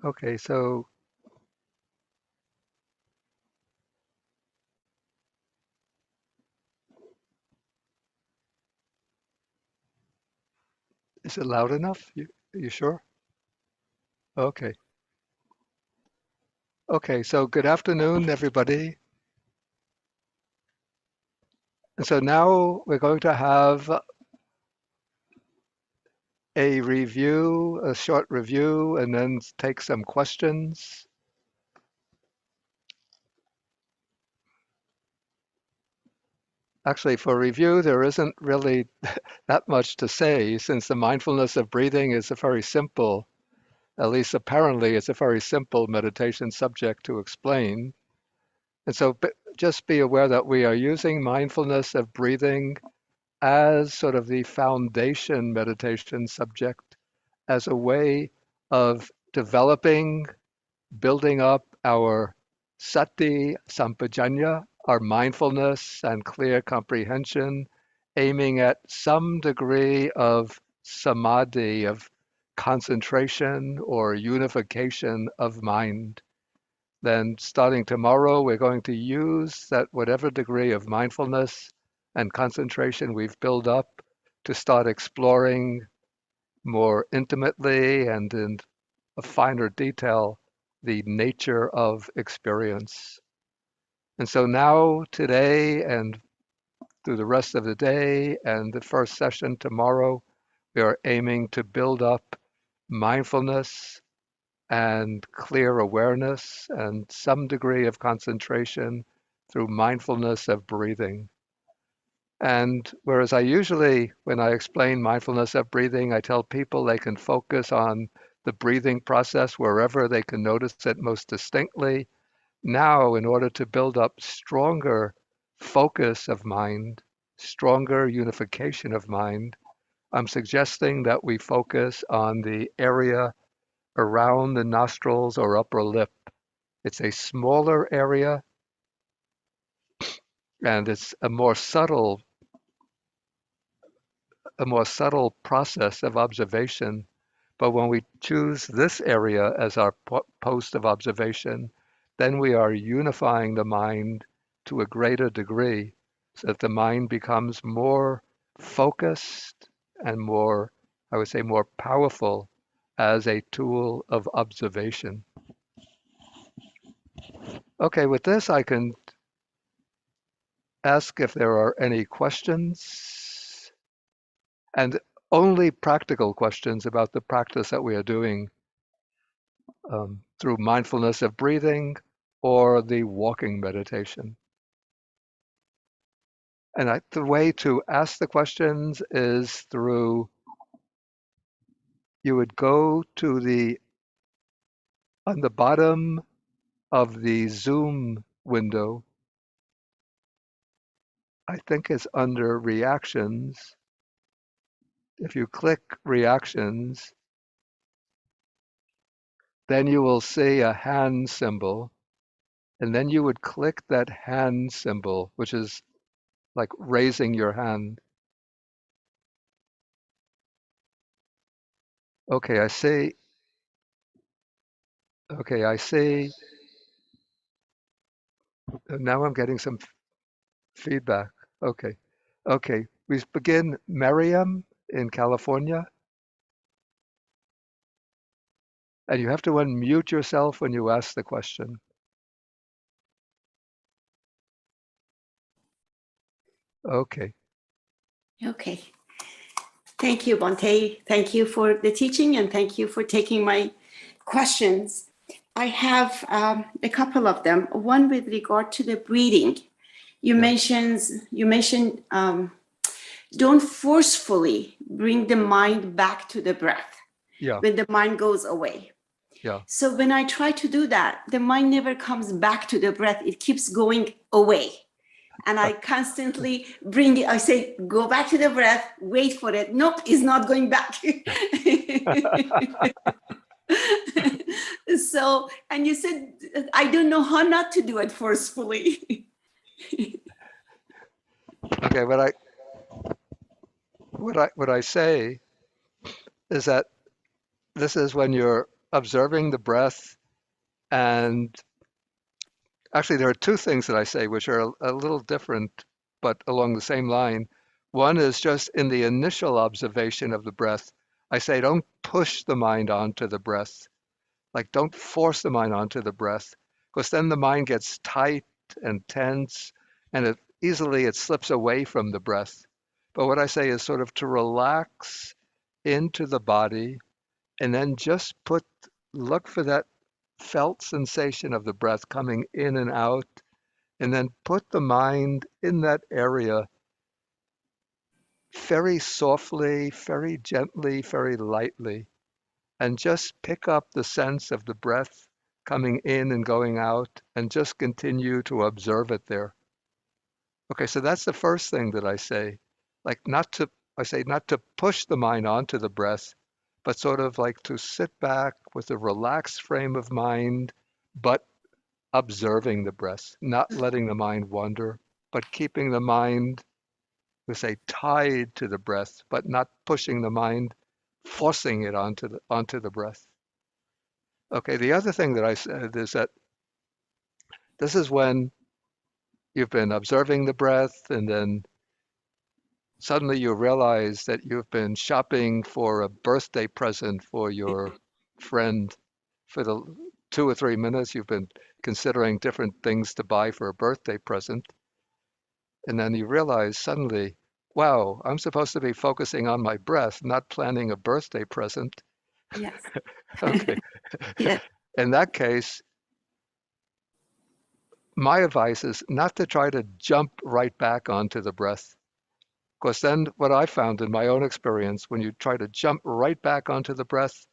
Okay, so is it loud enough? You sure? Okay. Okay, so good afternoon, everybody. And so now we're going to have a short review, and then take some questions. Actually, for review, there isn't really that much to say since the mindfulness of breathing is a very simple, at least apparently, it's a very simple meditation subject to explain. And so just be aware that we are using mindfulness of breathing as sort of the foundation meditation subject, as a way of developing, building up our sati sampajanya, our mindfulness and clear comprehension, aiming at some degree of samadhi, of concentration or unification of mind. Then starting tomorrow, we're going to use that whatever degree of mindfulness and concentration we've built up to start exploring more intimately and in a finer detail the nature of experience. And so now, today, and through the rest of the day and the first session tomorrow, we are aiming to build up mindfulness and clear awareness and some degree of concentration through mindfulness of breathing. And whereas I usually, when I explain mindfulness of breathing, I tell people they can focus on the breathing process wherever they can notice it most distinctly. Now, in order to build up stronger focus of mind, stronger unification of mind, I'm suggesting that we focus on the area around the nostrils or upper lip. It's a smaller area and it's a more subtle process of observation. But when we choose this area as our post of observation, then we are unifying the mind to a greater degree so that the mind becomes more focused and more, I would say, more powerful as a tool of observation. Okay, with this, I can ask if there are any questions, and only practical questions about the practice that we are doing through mindfulness of breathing or the walking meditation. And the way to ask the questions is through, you would go to on the bottom of the Zoom window, I think it's under reactions. If you click reactions, then you will see a hand symbol, and then you would click that hand symbol, which is like raising your hand. Okay, I see. Okay, I see. Now I'm getting some feedback. Okay. Okay. We begin Miriam in California, and you have to unmute yourself when you ask the question. Okay. Okay. Thank you, Bhante. Thank you for the teaching and thank you for taking my questions. I have a couple of them. One with regard to the breathing. You mentioned don't forcefully bring the mind back to the breath when the mind goes away. Yeah. So when I try to do that, the mind never comes back to the breath. It keeps going away. And I constantly bring it, I say, go back to the breath, wait for it. Nope, it's not going back. So, and you said, I don't know how not to do it forcefully. Okay, what I say is that this is when you're observing the breath. And actually, there are two things that I say which are a little different, but along the same line. One is just in the initial observation of the breath, I say, don't push the mind onto the breath. Like, don't force the mind onto the breath, because then the mind gets tight and tense, and it slips away from the breath. But what I say is sort of to relax into the body, and then just look for that felt sensation of the breath coming in and out, and then put the mind in that area very softly, very gently, very lightly, and just pick up the sense of the breath coming in and going out, and just continue to observe it there. Okay, so that's the first thing that I say. Like, I say not to push the mind onto the breath, but sort of like to sit back with a relaxed frame of mind, but observing the breath, not letting the mind wander, but keeping the mind, we say, tied to the breath, but not pushing the mind, forcing it onto the breath. Okay, the other thing that I said is that this is when you've been observing the breath, and then suddenly you realize that you've been shopping for a birthday present for your friend. For the 2 or 3 minutes, you've been considering different things to buy for a birthday present. And then you realize suddenly, wow, I'm supposed to be focusing on my breath, not planning a birthday present. Yes. Okay. Yes. In that case, my advice is not to try to jump right back onto the breath. Because then what I found in my own experience, when you try to jump right back onto the breath,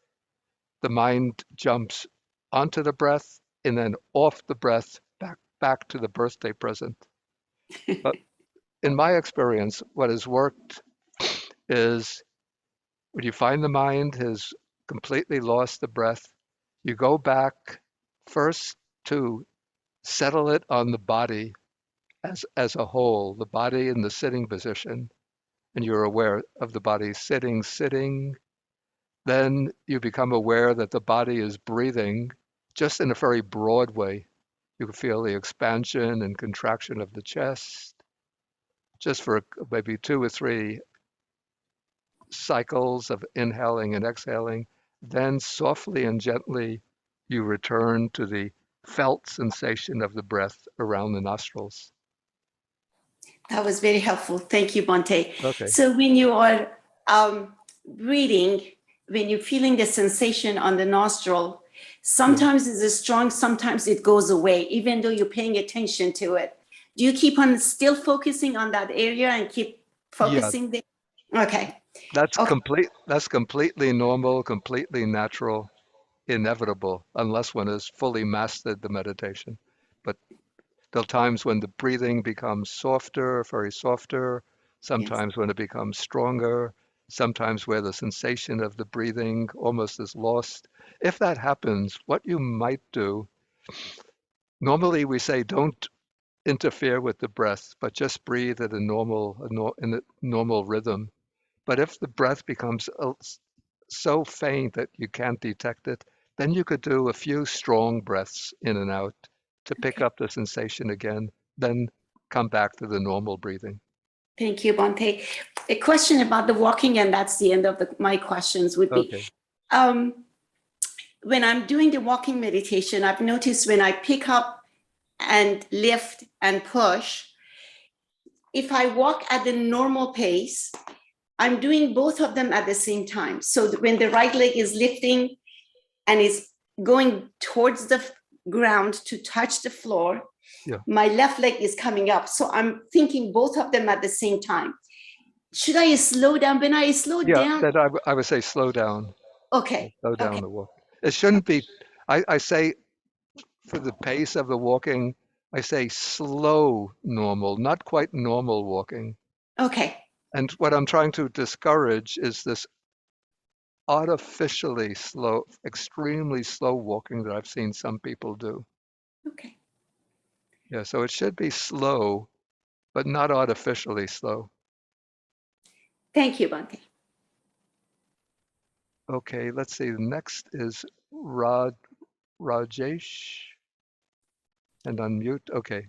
the mind jumps onto the breath and then off the breath back to the birthday present. But in my experience, what has worked is when you find the mind has completely lost the breath, you go back first to settle it on the body as a whole, the body in the sitting position, and you're aware of the body sitting. Then you become aware that the body is breathing just in a very broad way. You can feel the expansion and contraction of the chest just for maybe 2 or 3 cycles of inhaling and exhaling. Then softly and gently, you return to the felt sensation of the breath around the nostrils. That was very helpful. Thank you, Bhante. Okay. So when you are breathing, when you're feeling the sensation on the nostril, sometimes it's strong, sometimes it goes away, even though you're paying attention to it. Do you keep on still focusing on that area and keep Yeah, focusing there? Okay. that's Okay. complete. That's completely normal, completely natural, inevitable, unless one has fully mastered the meditation. But there are times when the breathing becomes softer, very softer, Yes. sometimes when it becomes stronger, sometimes where the sensation of the breathing almost is lost. If that happens, what you might do, normally we say don't interfere with the breath, but just breathe at in a normal rhythm. But if the breath becomes so faint that you can't detect it, then you could do a few strong breaths in and out to pick Okay. up the sensation again, then come back to the normal breathing. Thank you, Bhante. A question about the walking, and that's the end of my questions, would be Okay. when I'm doing the walking meditation, I've noticed when I pick up and lift and push, if I walk at the normal pace, I'm doing both of them at the same time. So when the right leg is lifting and is going towards the ground to touch the floor, Yeah. my left leg is coming up. So I'm thinking both of them at the same time. Should I slow down? When I slow Yeah, down, that I would say slow down. okay, Slow down okay, the walk. It shouldn't be, I say for the pace of the walking, I say slow normal, not quite normal walking. okay, And what I'm trying to discourage is this artificially slow, extremely slow walking that I've seen some people do. okay. Yeah, so it should be slow, but not artificially slow. Thank you, Bhante. Okay, let's see. The next is Rajesh, and unmute. Okay.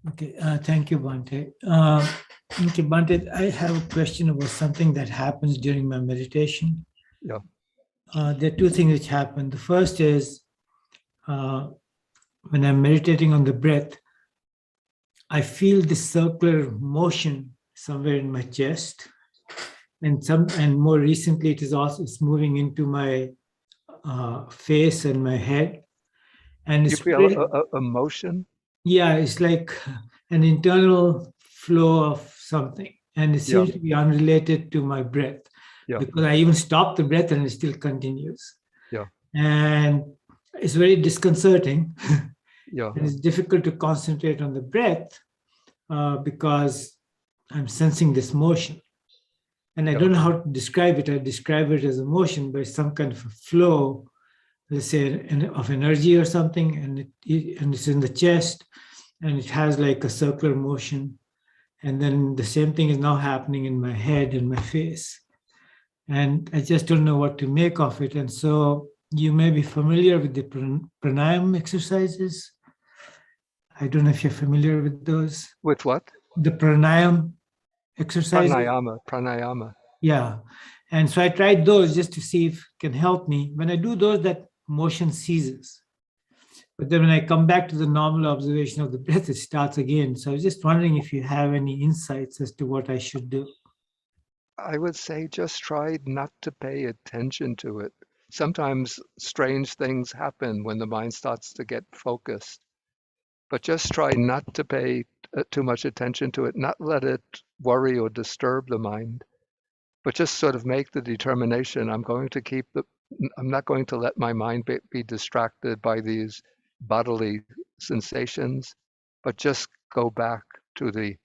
Okay, thank you, Bhante. Okay, Bhante, I have a question about something that happens during my meditation. Yeah. There are two things which happen. The first is when I'm meditating on the breath, I feel this circular motion somewhere in my chest, and more recently, it's moving into my face and my head, and You it's feel pretty, a motion? yeah, it's like an internal flow of something, and it Yeah. seems to be unrelated to my breath, Yeah. because I even stop the breath and it still continues. Yeah. And it's very disconcerting. Yeah. And it's difficult to concentrate on the breath because I'm sensing this motion. And I Yeah. don't know how to describe it. I describe it as a motion, but it's some kind of a flow, let's say, of energy or something, and it's in the chest, and it has like a circular motion. And then the same thing is now happening in my head and my face. And I just don't know what to make of it. And so you may be familiar with the pranayama exercises. I don't know if you're familiar with those. With what? The pranayama exercises. Pranayama. Yeah. And so I tried those just to see if it can help me. When I do those, that motion ceases. But then when I come back to the normal observation of the breath, it starts again. So I was just wondering if you have any insights as to what I should do. I would say just try not to pay attention to it. Sometimes strange things happen when the mind starts to get focused, but just try not to pay too much attention to it, not let it worry or disturb the mind, but just sort of make the determination, I'm not going to let my mind be distracted by these bodily sensations, but just go back to the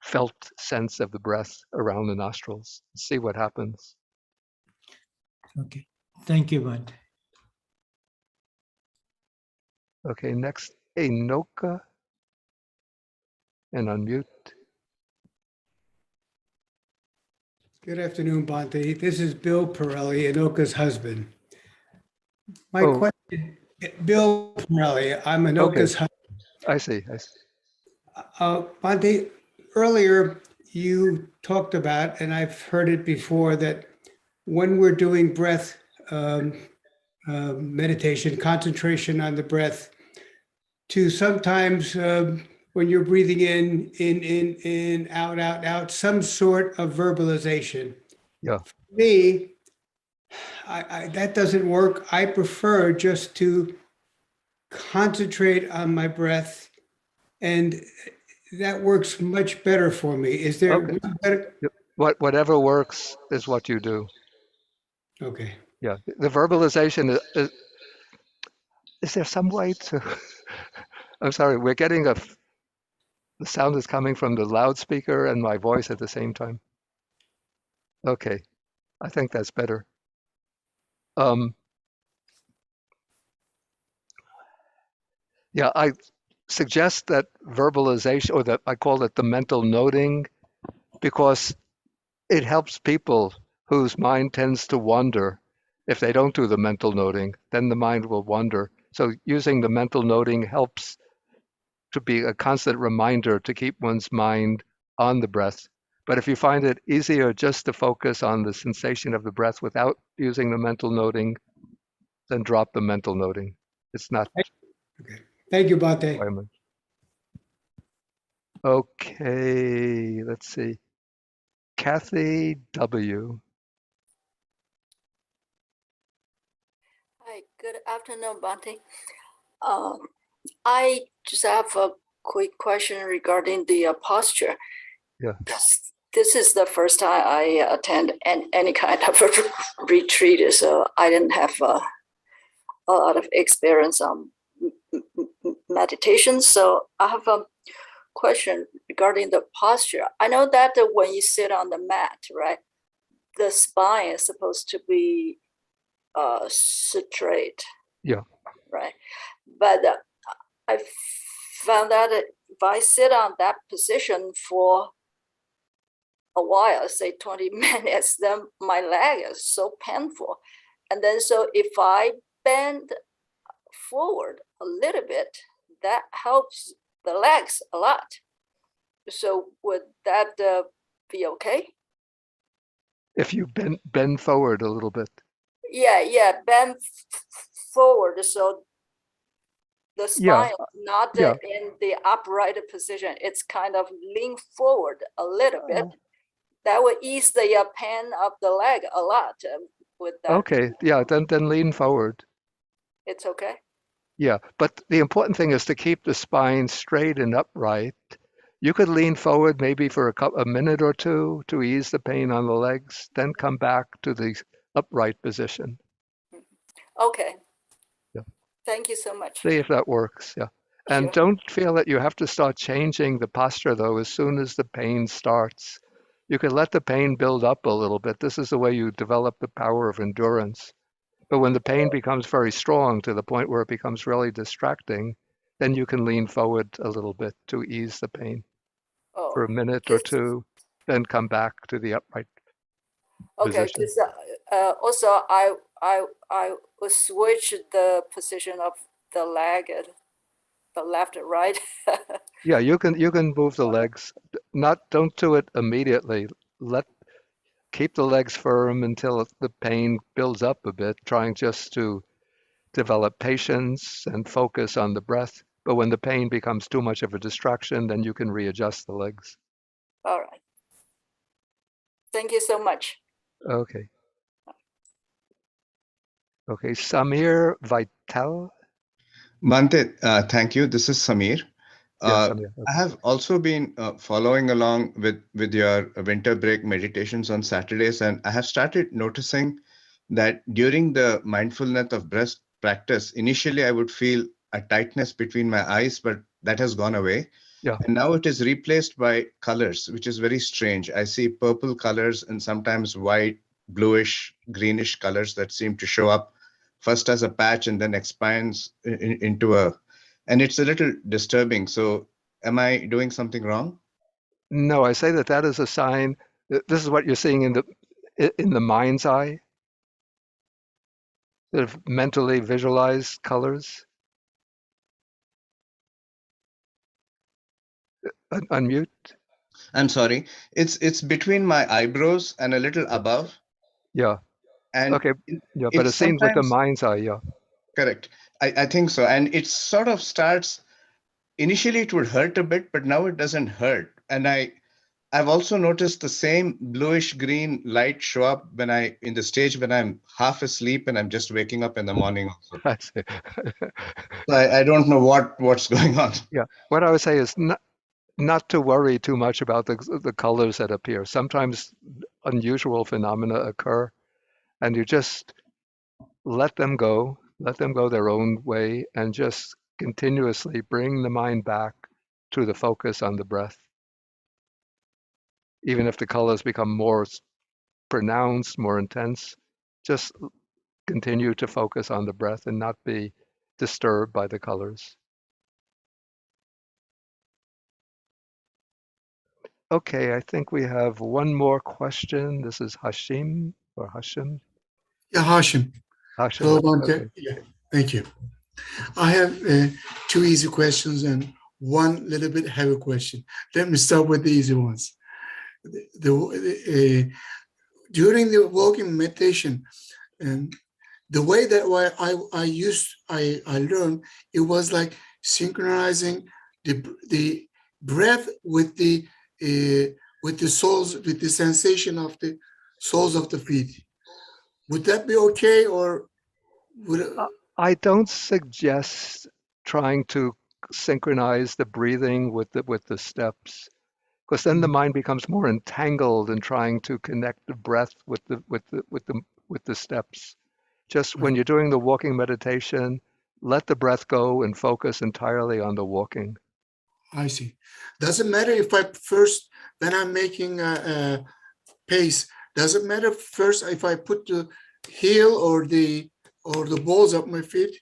felt sense of the breath around the nostrils. See what happens. Okay. Thank you, Bhante. Okay, next, Enoka, and unmute. Good afternoon, Bhante. This is Bill Pirelli, Anoka's husband. My Oh. question, Bill Pirelli, I'm Anoka's husband. I see. Bhante, earlier you talked about, and I've heard it before, that when we're doing breath meditation, concentration on the breath, to sometimes when you're breathing in, out, some sort of verbalization. Yeah. For me, that doesn't work. I prefer just to concentrate on my breath, and that works much better for me. Is there Okay. better? Whatever works is what you do. Okay. Yeah. The verbalization is there some way to? I'm sorry. We're getting the sound is coming from the loudspeaker and my voice at the same time. Okay. I think that's better. Yeah, I suggest that verbalization, or that I call it the mental noting, because it helps people whose mind tends to wander. If they don't do the mental noting, then the mind will wander. So using the mental noting helps to be a constant reminder to keep one's mind on the breath. But if you find it easier just to focus on the sensation of the breath without using the mental noting, then drop the mental noting. It's not. Okay. Thank you, Bhante. Requirement. Okay, let's see. Kathy W. Hi, good afternoon, Bhante. I just have a quick question regarding the posture. Yeah. This is the first time I attend any kind of a retreat, so I didn't have a lot of experience on meditation. So I have a question regarding the posture. I know that when you sit on the mat, right, the spine is supposed to be straight. Yeah. Right. But I found that if I sit on that position for a while, say 20 minutes, then my leg is so painful. And then so if I bend forward a little bit, that helps the legs a lot. So would that be okay? If you bend forward a little bit. Yeah, bend forward, so the Yeah, spine not yeah. in the upright position. It's kind of lean forward a little bit. That would ease the pain of the leg a lot. With that, Okay, yeah, then lean forward. it's okay. Yeah, but the important thing is to keep the spine straight and upright. You could lean forward maybe for a minute or two to ease the pain on the legs, then come back to the upright position. Okay. Yeah. Thank you so much. See if that works. Yeah. And Sure. don't feel that you have to start changing the posture though as soon as the pain starts. You can let the pain build up a little bit. This is the way you develop the power of endurance. But when the pain becomes very strong to the point where it becomes really distracting, then you can lean forward a little bit to ease the pain for Oh, a minute or two, then come back to the upright okay. position. Because also I will switch the position of the leg, the left and right. Yeah, you can move the legs. Don't do it immediately. Keep the legs firm until the pain builds up a bit, trying just to develop patience and focus on the breath. But when the pain becomes too much of a distraction, then you can readjust the legs. All right. Thank you so much. Okay. Okay, Samir Vital. Bhante, thank you. This is Samir. Yes, Samir. I have also been following along with your winter break meditations on Saturdays, and I have started noticing that during the mindfulness of breath practice, initially I would feel a tightness between my eyes, but that has gone away. Yeah. And now it is replaced by colors, which is very strange. I see purple colors and sometimes white, bluish, greenish colors that seem to show up first as a patch and then expands into and it's a little disturbing. So am I doing something wrong? No, I say that is a sign. This is what you're seeing in the mind's eye. Sort of mentally visualized colors. Unmute. I'm sorry. It's between my eyebrows and a little above. Yeah. And Okay. Yeah, but it's it's seen with the sometimes mind's eye. Yeah. correct. I think so. And it sort of starts initially it would hurt a bit, but now it doesn't hurt. And I've also noticed the same bluish green light show up in the stage when I'm half asleep and I'm just waking up in the morning also. I see. So I don't know what's going on. Yeah. What I would say is not to worry too much about the colors that appear. Sometimes unusual phenomena occur, and you just let them go their own way, and just continuously bring the mind back to the focus on the breath. Even if the colors become more pronounced, more intense, just continue to focus on the breath and not be disturbed by the colors. Okay, I think we have one more question. This is Hashim or Hashim. Yeah, Hashim. Hashim. Hello, Bhante. Okay. Yeah, thank you. I have two easy questions and one little bit heavy question. Let me start with the easy ones. During the walking meditation, the way that I learned, it was like synchronizing the breath with the soles, with the sensation of the soles of the feet. Would that be okay, or would it? I don't suggest trying to synchronize the breathing with the steps, because then the mind becomes more entangled in trying to connect the breath with the steps. Just when you're doing the walking meditation, let the breath go and focus entirely on the walking. I see. Doesn't matter if when I'm making a pace, doesn't matter first if I put the heel or the balls of my feet?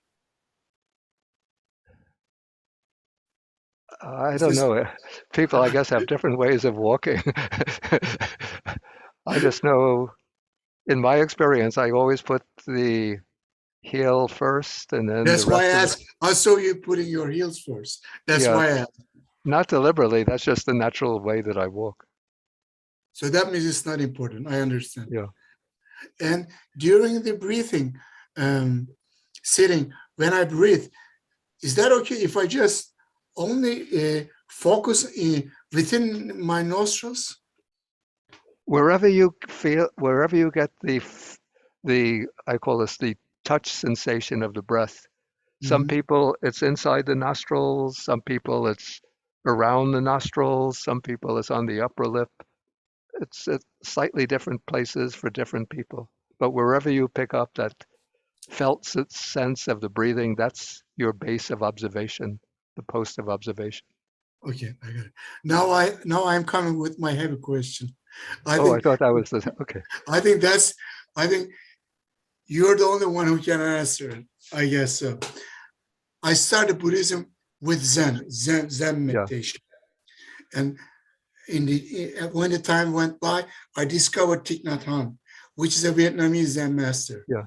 I don't know. People, I guess, have different ways of walking. I just know, in my experience, I always put the heel first, and then That's the why I rest of asked. I saw you putting your heels first. That's yeah, why I asked. not deliberately. That's just the natural way that I walk. So that means it's not important. I understand. Yeah. And during the breathing, sitting, when I breathe, is that okay if I just only focus within my nostrils? Wherever you feel, wherever you get the I call this the touch sensation of the breath. Some Mhm. people it's inside the nostrils, some people it's around the nostrils, some people it's on the upper lip. It's slightly different places for different people. But wherever you pick up that felt sense of the breathing, that's your base of observation, the post of observation. Okay, I got it. Now I'm coming with my heavy question. I Oh, I think thought that was the okay. I think that's I think you're the only one who can answer it. I guess so. I started Buddhism with Zen Yeah, meditation, and when the time went by, I discovered Thich Nhat Hanh, which is a Vietnamese Zen master. yeah,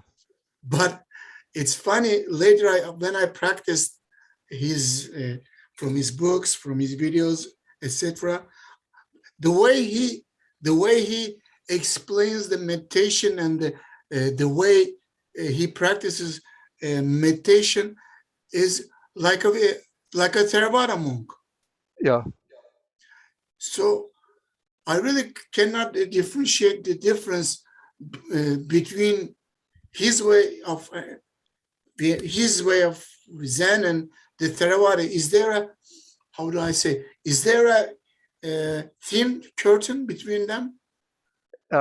But it's funny. Later, when I practiced his from his books, from his videos, etc., the way he explains the meditation and the way he practices meditation is like a Theravada monk. yeah. So I really cannot differentiate the difference between his way of Zen and the Theravada. Is there a, how do I say, is there a thin curtain between them?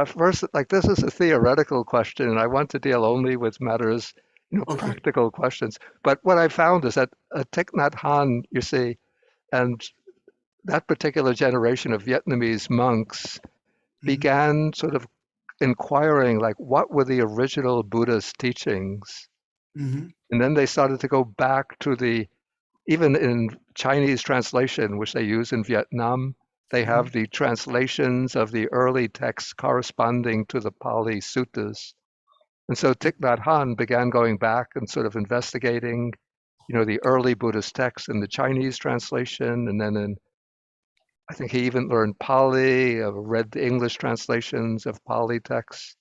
First, like this is a theoretical question, and I want to deal only with matters, Okay. practical questions. But what I found is that Thich Nhat Hanh, you see, and that particular generation of Vietnamese monks Mhm. began sort of inquiring, like, what were the original Buddhist teachings? Mhm. And then they started to go back to even in Chinese translation, which they use in Vietnam, they have the translations of the early texts corresponding to the Pali suttas. And so Thich Nhat Hanh began going back and sort of investigating, the early Buddhist texts in the Chinese translation, and then I think he even learned Pali, read the English translations of Pali texts.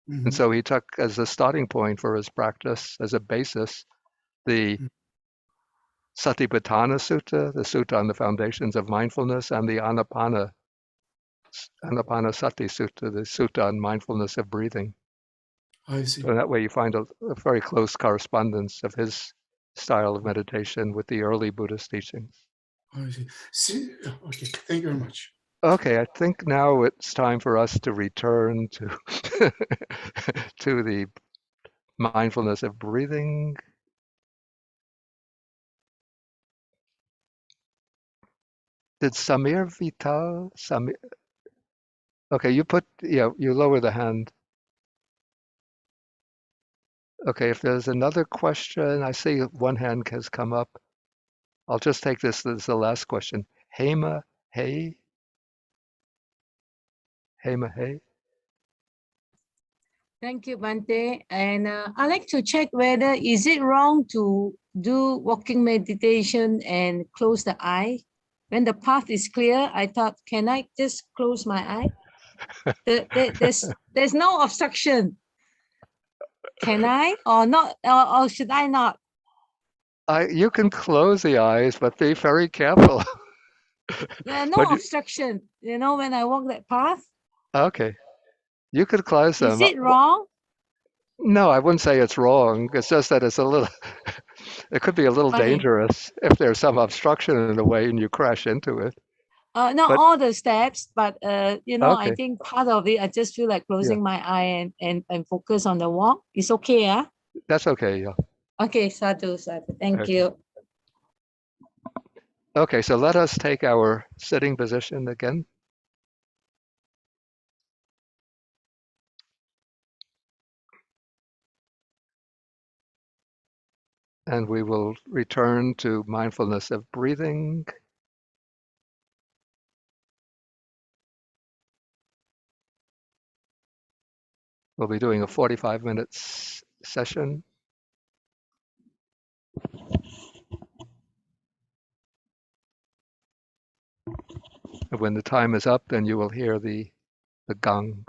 And Mhm. so he took as a starting point for his practice, as a basis, the Satipatthana Sutta, the sutta on the foundations of mindfulness, and the Anapanasati Sutta, the sutta on mindfulness of breathing. I see. So that way you find a very close correspondence of his style of meditation with the early Buddhist teachings. I see. Okay. Thank you very much. Okay, I think now it's time for us to return to to the mindfulness of breathing. Did Samir Vital? Samir? Okay, you lower the hand. Okay, if there's another question, I see one hand has come up. I'll just take this as the last question. Hema, hey, Hema, hey. Thank you, Bante. And I'd like to check whether is it wrong to do walking meditation and close the eye? When the path is clear, I thought, can I just close my eye? There's no obstruction. Can I or not? Or should I not? You can close the eyes, but be very careful. There's But no obstruction. When I walk that path, okay, you could close is them. it wrong? No, I wouldn't say it's wrong. It's just that it's a little, it could be a little Okay. dangerous if there's some obstruction in the way and you crash into it. Not But all the steps, but I okay, think part of it, I just feel like yeah, closing my eye and focus on the walk. It's okay, yeah? that's okay. Yeah. Okay, sadhu. Thank Okay. you. Okay, so let us take our sitting position again. And we will return to mindfulness of breathing. We'll be doing a 45 minutes session. And when the time is up, then you will hear the gong.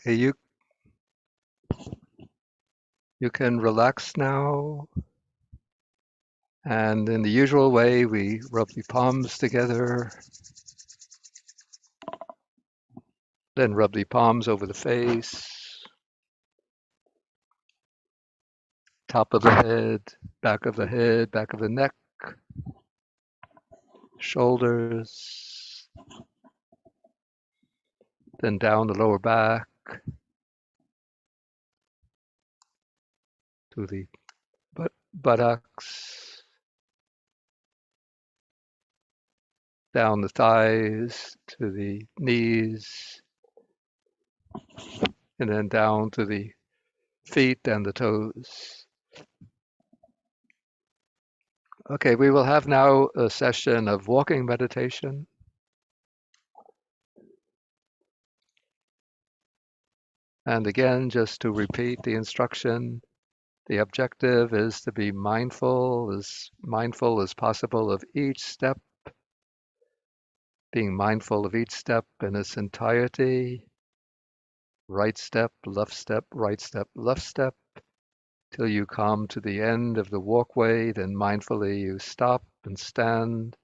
Okay, you can relax now. And in the usual way, we rub the palms together, then rub the palms over the face, top of the head, back of the head, back of the neck, shoulders, then down the lower back to the buttocks, down the thighs to the knees, and then down to the feet and the toes. Okay, we will have now a session of walking meditation. And again, just to repeat the instruction, the objective is to be mindful as possible of each step, being mindful of each step in its entirety, right step, left step, right step, left step, till you come to the end of the walkway. Then mindfully you stop and stand,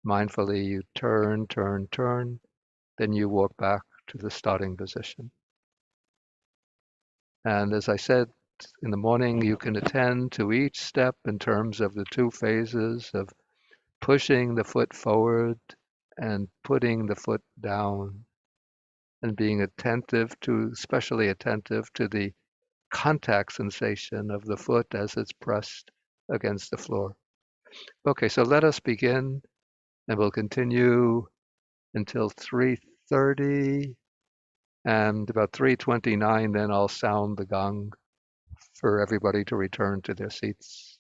mindfully you turn, turn, turn, then you walk back to the starting position. And as I said, in the morning, you can attend to each step in terms of the two phases of pushing the foot forward and putting the foot down, and being especially attentive to the contact sensation of the foot as it's pressed against the floor. Okay, so let us begin, and we'll continue until 3:30, and about 3:29, then I'll sound the gong for everybody to return to their seats.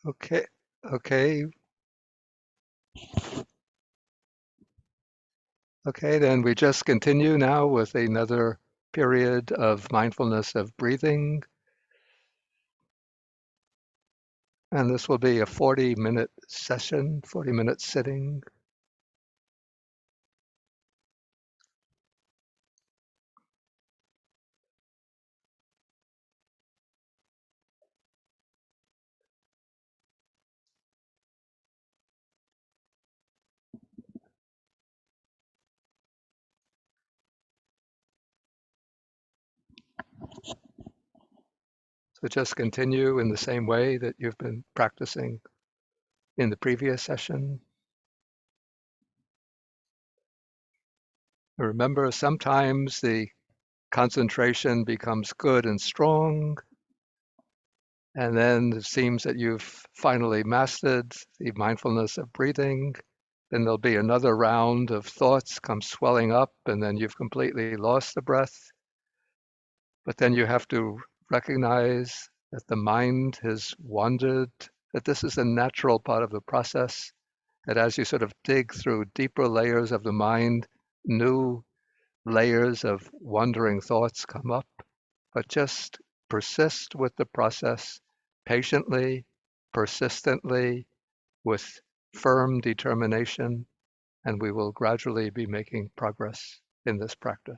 Okay. Okay. Okay, then we just continue now with another period of mindfulness of breathing. And this will be a 40-minute session, 40-minute sitting. So just continue in the same way that you've been practicing in the previous session. Remember, sometimes the concentration becomes good and strong, and then it seems that you've finally mastered the mindfulness of breathing. Then there'll be another round of thoughts come swelling up, and then you've completely lost the breath. But then you have to recognize that the mind has wandered, that this is a natural part of the process, that as you sort of dig through deeper layers of the mind, new layers of wandering thoughts come up, but just persist with the process patiently, persistently, with firm determination, and we will gradually be making progress in this practice.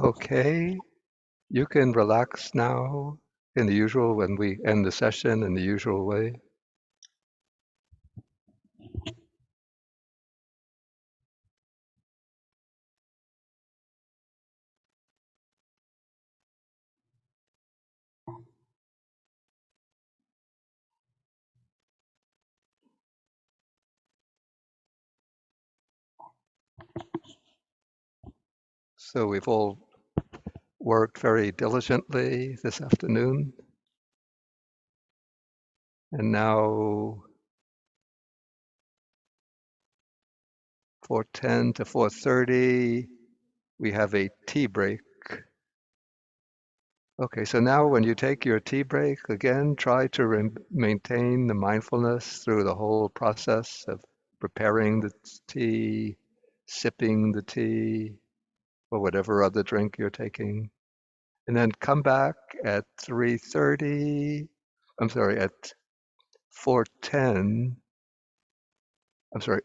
Okay, you can relax now in the usual when we end the session in the usual way. So we've all worked very diligently this afternoon. And now 4:10 to 4:30, we have a tea break. Okay, so now when you take your tea break, again, try to maintain the mindfulness through the whole process of preparing the tea, sipping the tea, or whatever other drink you're taking. And then come back at 3:30, I'm sorry, at 4:10. I'm sorry.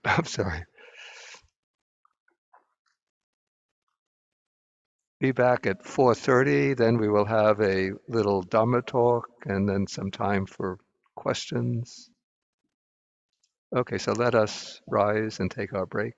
Be back at 4:30, then we will have a little Dhamma talk and then some time for questions. Okay, so let us rise and take our break.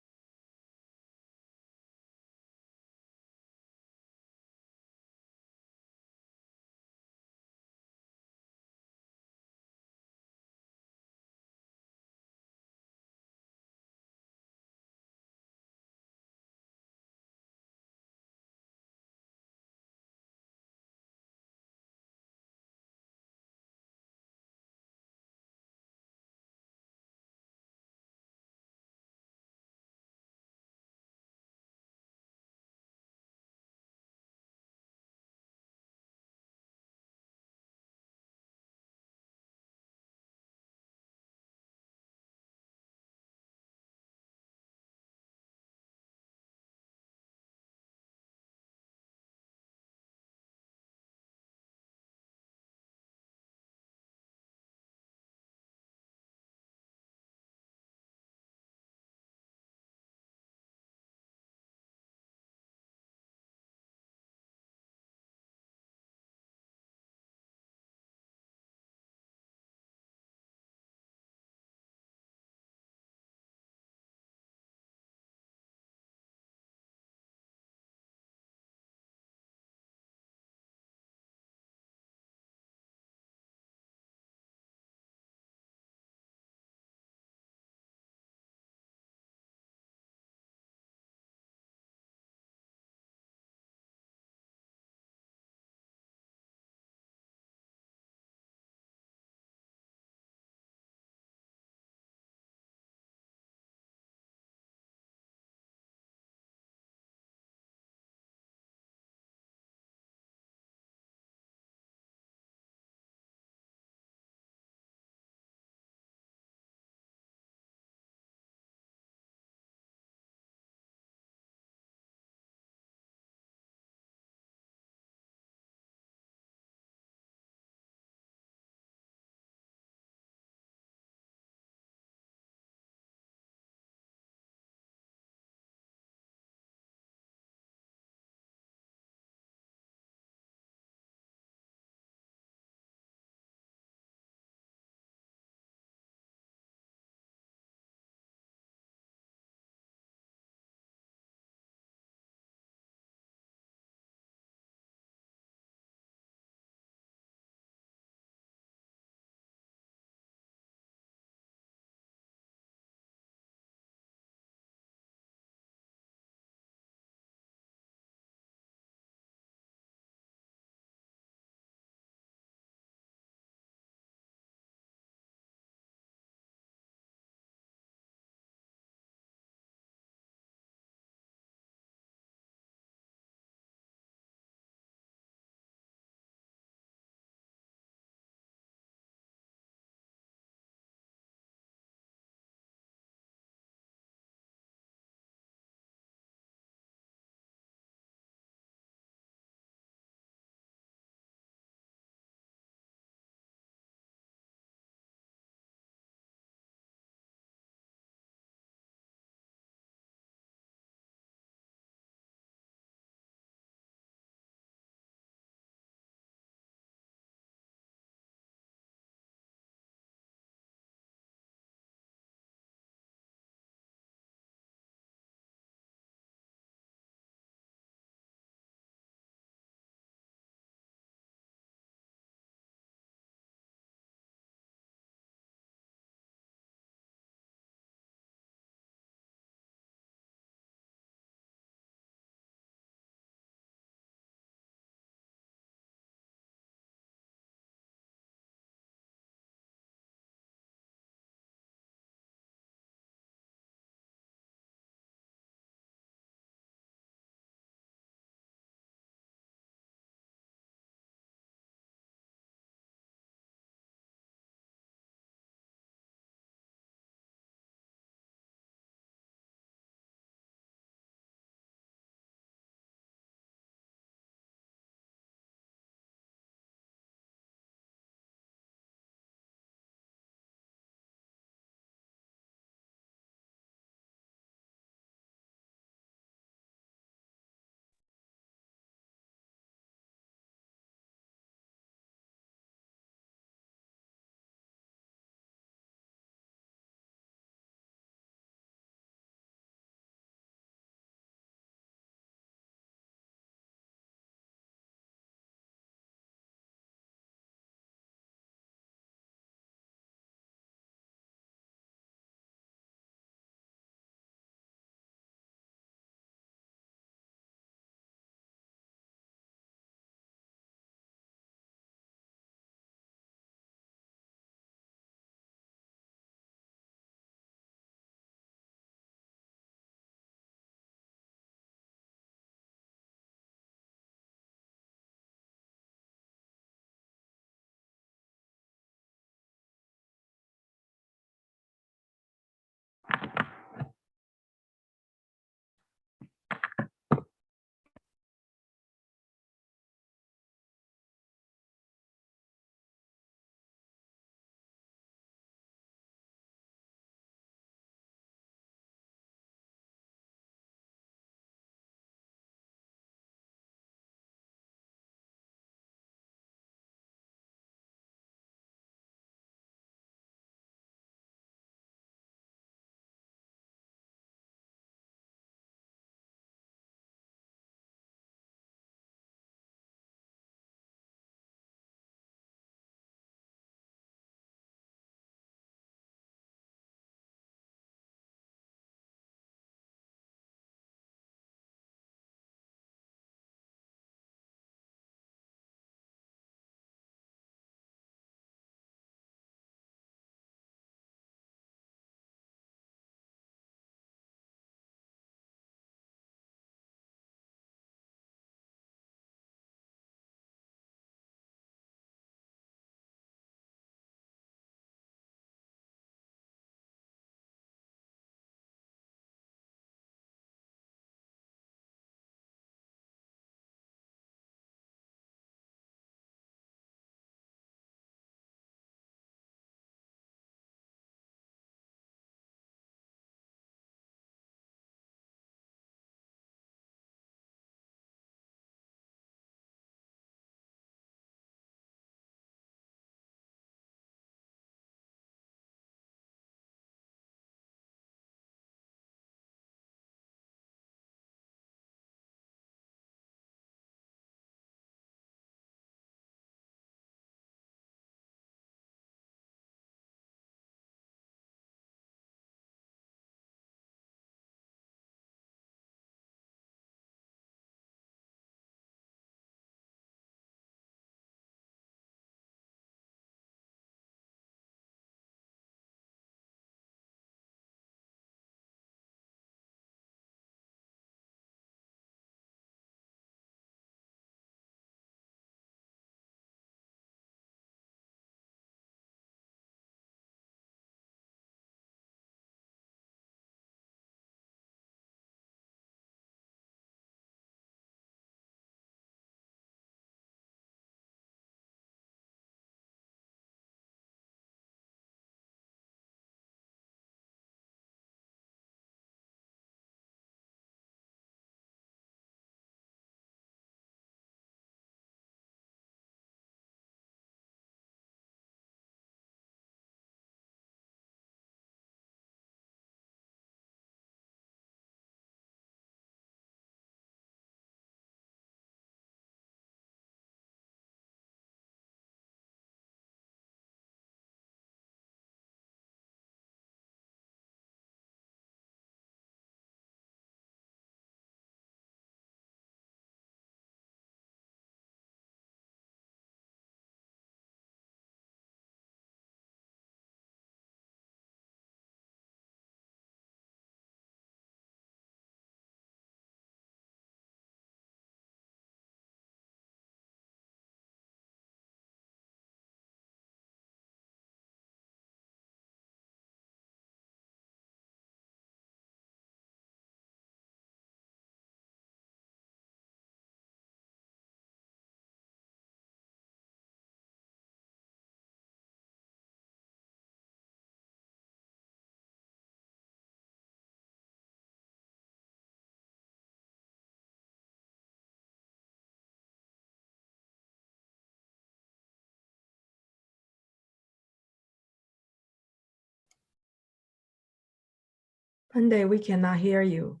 Pandey, we cannot hear you.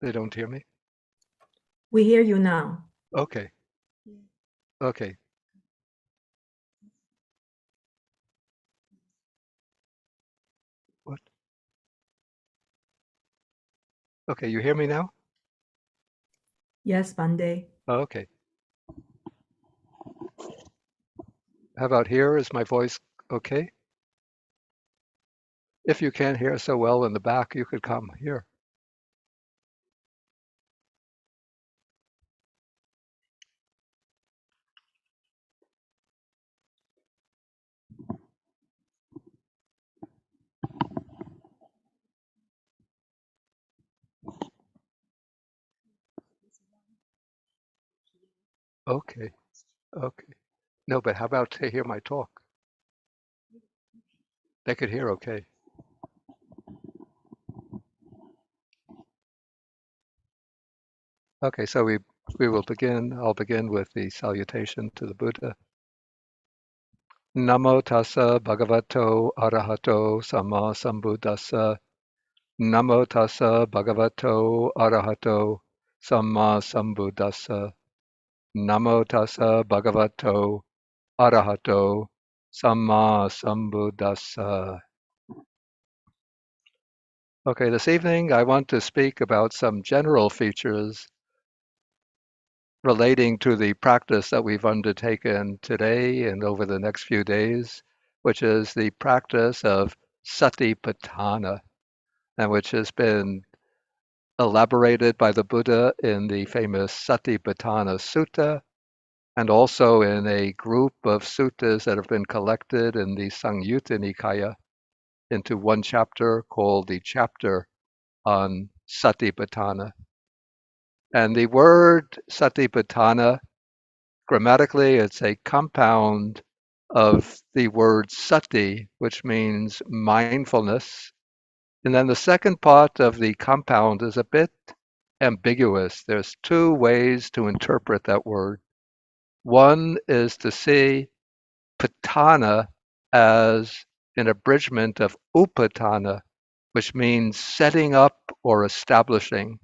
They don't hear me? We hear you now. Okay. Okay. What? Okay, you hear me now? Yes, Pandey. Oh, okay. How about here? Is my voice okay? If you can't hear so well in the back, you could come here. Okay. Okay. No, but how about to hear my talk? They could hear okay. Okay, so we will begin. I'll begin with the salutation to the Buddha. Namo tassa bhagavato arahato sama sambuddhassa. Namo tassa bhagavato arahato sama sambuddhassa. Namo tassa bhagavato arahato sama sambuddhassa. Okay, this evening I want to speak about some general features relating to the practice that we've undertaken today and over the next few days, which is the practice of Satipatthana, and which has been elaborated by the Buddha in the famous Satipatthana Sutta, and also in a group of suttas that have been collected in the Samyutta Nikaya into one chapter called the chapter on Satipatthana. And the word Satipatthana, grammatically, it's a compound of the word sati, which means mindfulness. And then the second part of the compound is a bit ambiguous. There's two ways to interpret that word. One is to see patana as an abridgment of upatana, which means setting up or establishing.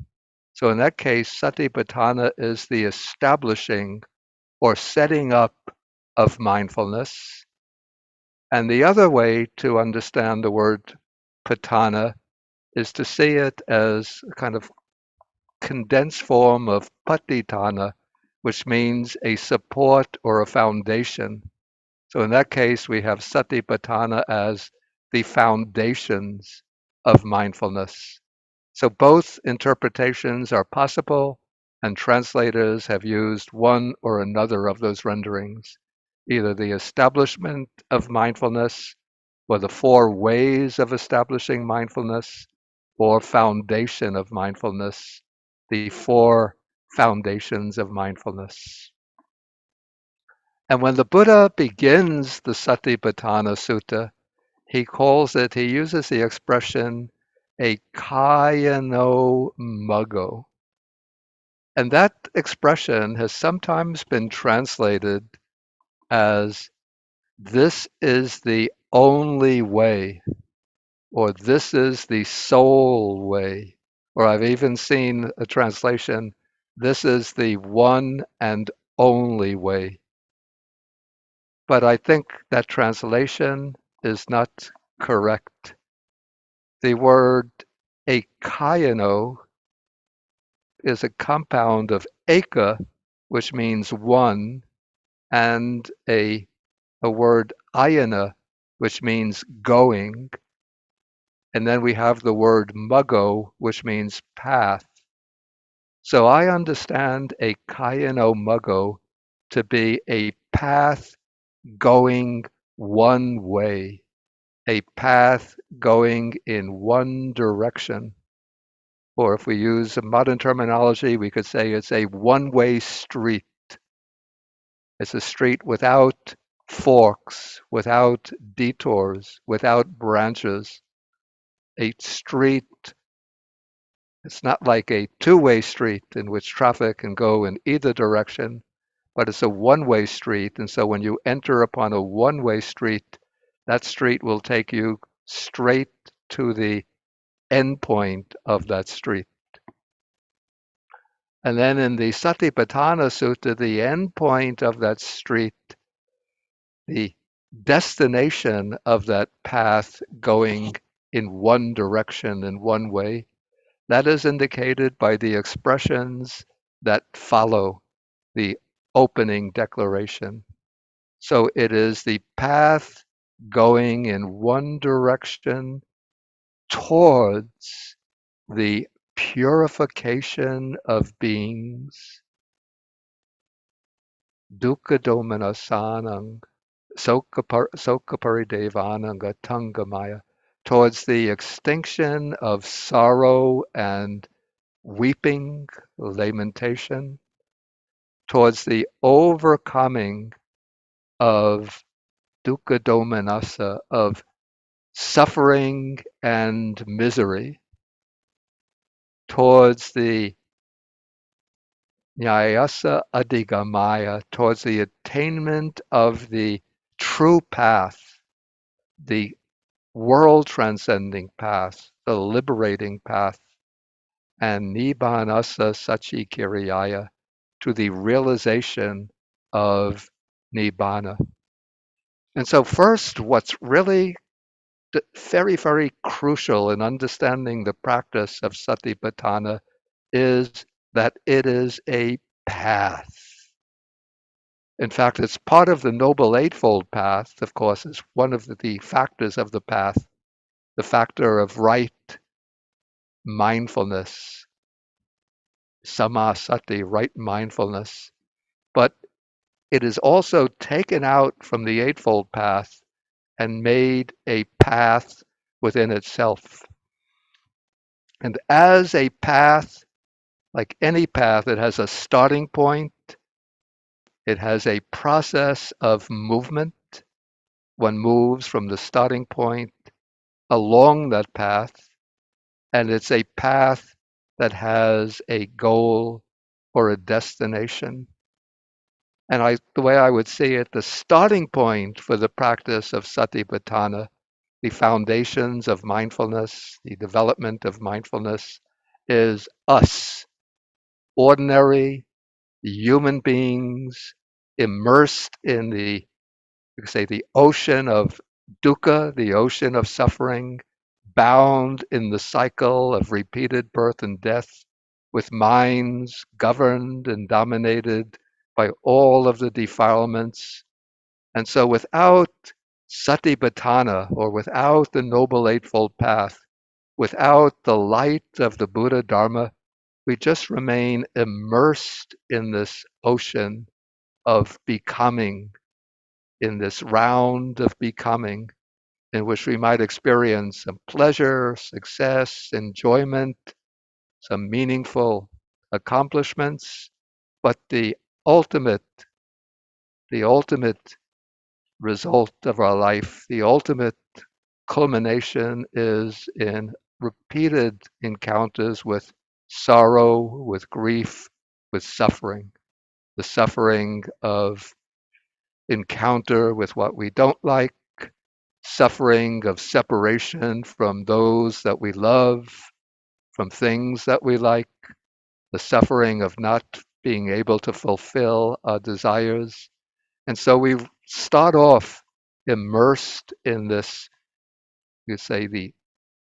So in that case, satipatthana is the establishing or setting up of mindfulness. And the other way to understand the word patana is to see it as a kind of condensed form of patitana, which means a support or a foundation. So in that case, we have satipatthana as the foundations of mindfulness. So both interpretations are possible, and translators have used one or another of those renderings, either the establishment of mindfulness, or the four ways of establishing mindfulness, or foundation of mindfulness, the four foundations of mindfulness. And when the Buddha begins the Satipatthana Sutta, he uses the expression, a kaya no muggo. And that expression has sometimes been translated as, this is the only way, or this is the sole way. Or I've even seen a translation, this is the one and only way. But I think that translation is not correct. The word ekayano is a compound of eka, which means one, and a word ayana, which means going. And then we have the word muggo, which means path. So I understand a kayano muggo to be a path going one way, a path going in one direction. Or if we use a modern terminology, we could say it's a one-way street. It's a street without forks, without detours, without branches. A street, it's not like a two-way street in which traffic can go in either direction, but it's a one-way street. And so when you enter upon a one-way street, that street will take you straight to the end point of that street. And then in the Satipatthana Sutta, the end point of that street, the destination of that path going in one direction, in one way, that is indicated by the expressions that follow the opening declaration. So it is the path going in one direction towards the purification of beings, dukkha domanasanang, sokaparidevananga tangamaya, towards the extinction of sorrow and weeping, lamentation, towards the overcoming of dukkha domanassa, of suffering and misery, towards the nyayasa adhigamaya, towards the attainment of the true path, the world transcending path, the liberating path, and nibbanasa sachikiriyaya, to the realization of nibbana. And so first, what's really very, very crucial in understanding the practice of Satipatthana is that it is a path. In fact, it's part of the Noble Eightfold Path, of course, is one of the factors of the path, the factor of right mindfulness, samasati, right mindfulness. But it is also taken out from the Eightfold Path and made a path within itself. And as a path, like any path, it has a starting point, it has a process of movement. One moves from the starting point along that path, and it's a path that has a goal or a destination. And the way I would see it, the starting point for the practice of Satipatthana, the foundations of mindfulness, the development of mindfulness, is us, ordinary human beings immersed in the, you could say, the ocean of dukkha, the ocean of suffering, bound in the cycle of repeated birth and death, with minds governed and dominated by all of the defilements. And so without Satipatthana, or without the Noble Eightfold Path, without the light of the Buddha Dharma, we just remain immersed in this ocean of becoming, in this round of becoming, in which we might experience some pleasure, success, enjoyment, some meaningful accomplishments, but the ultimate result of our life, the ultimate culmination is in repeated encounters with sorrow, with grief, with suffering. The suffering of encounter with what we don't like, suffering of separation from those that we love, from things that we like, the suffering of not being able to fulfill our desires. And so we start off immersed in this you say the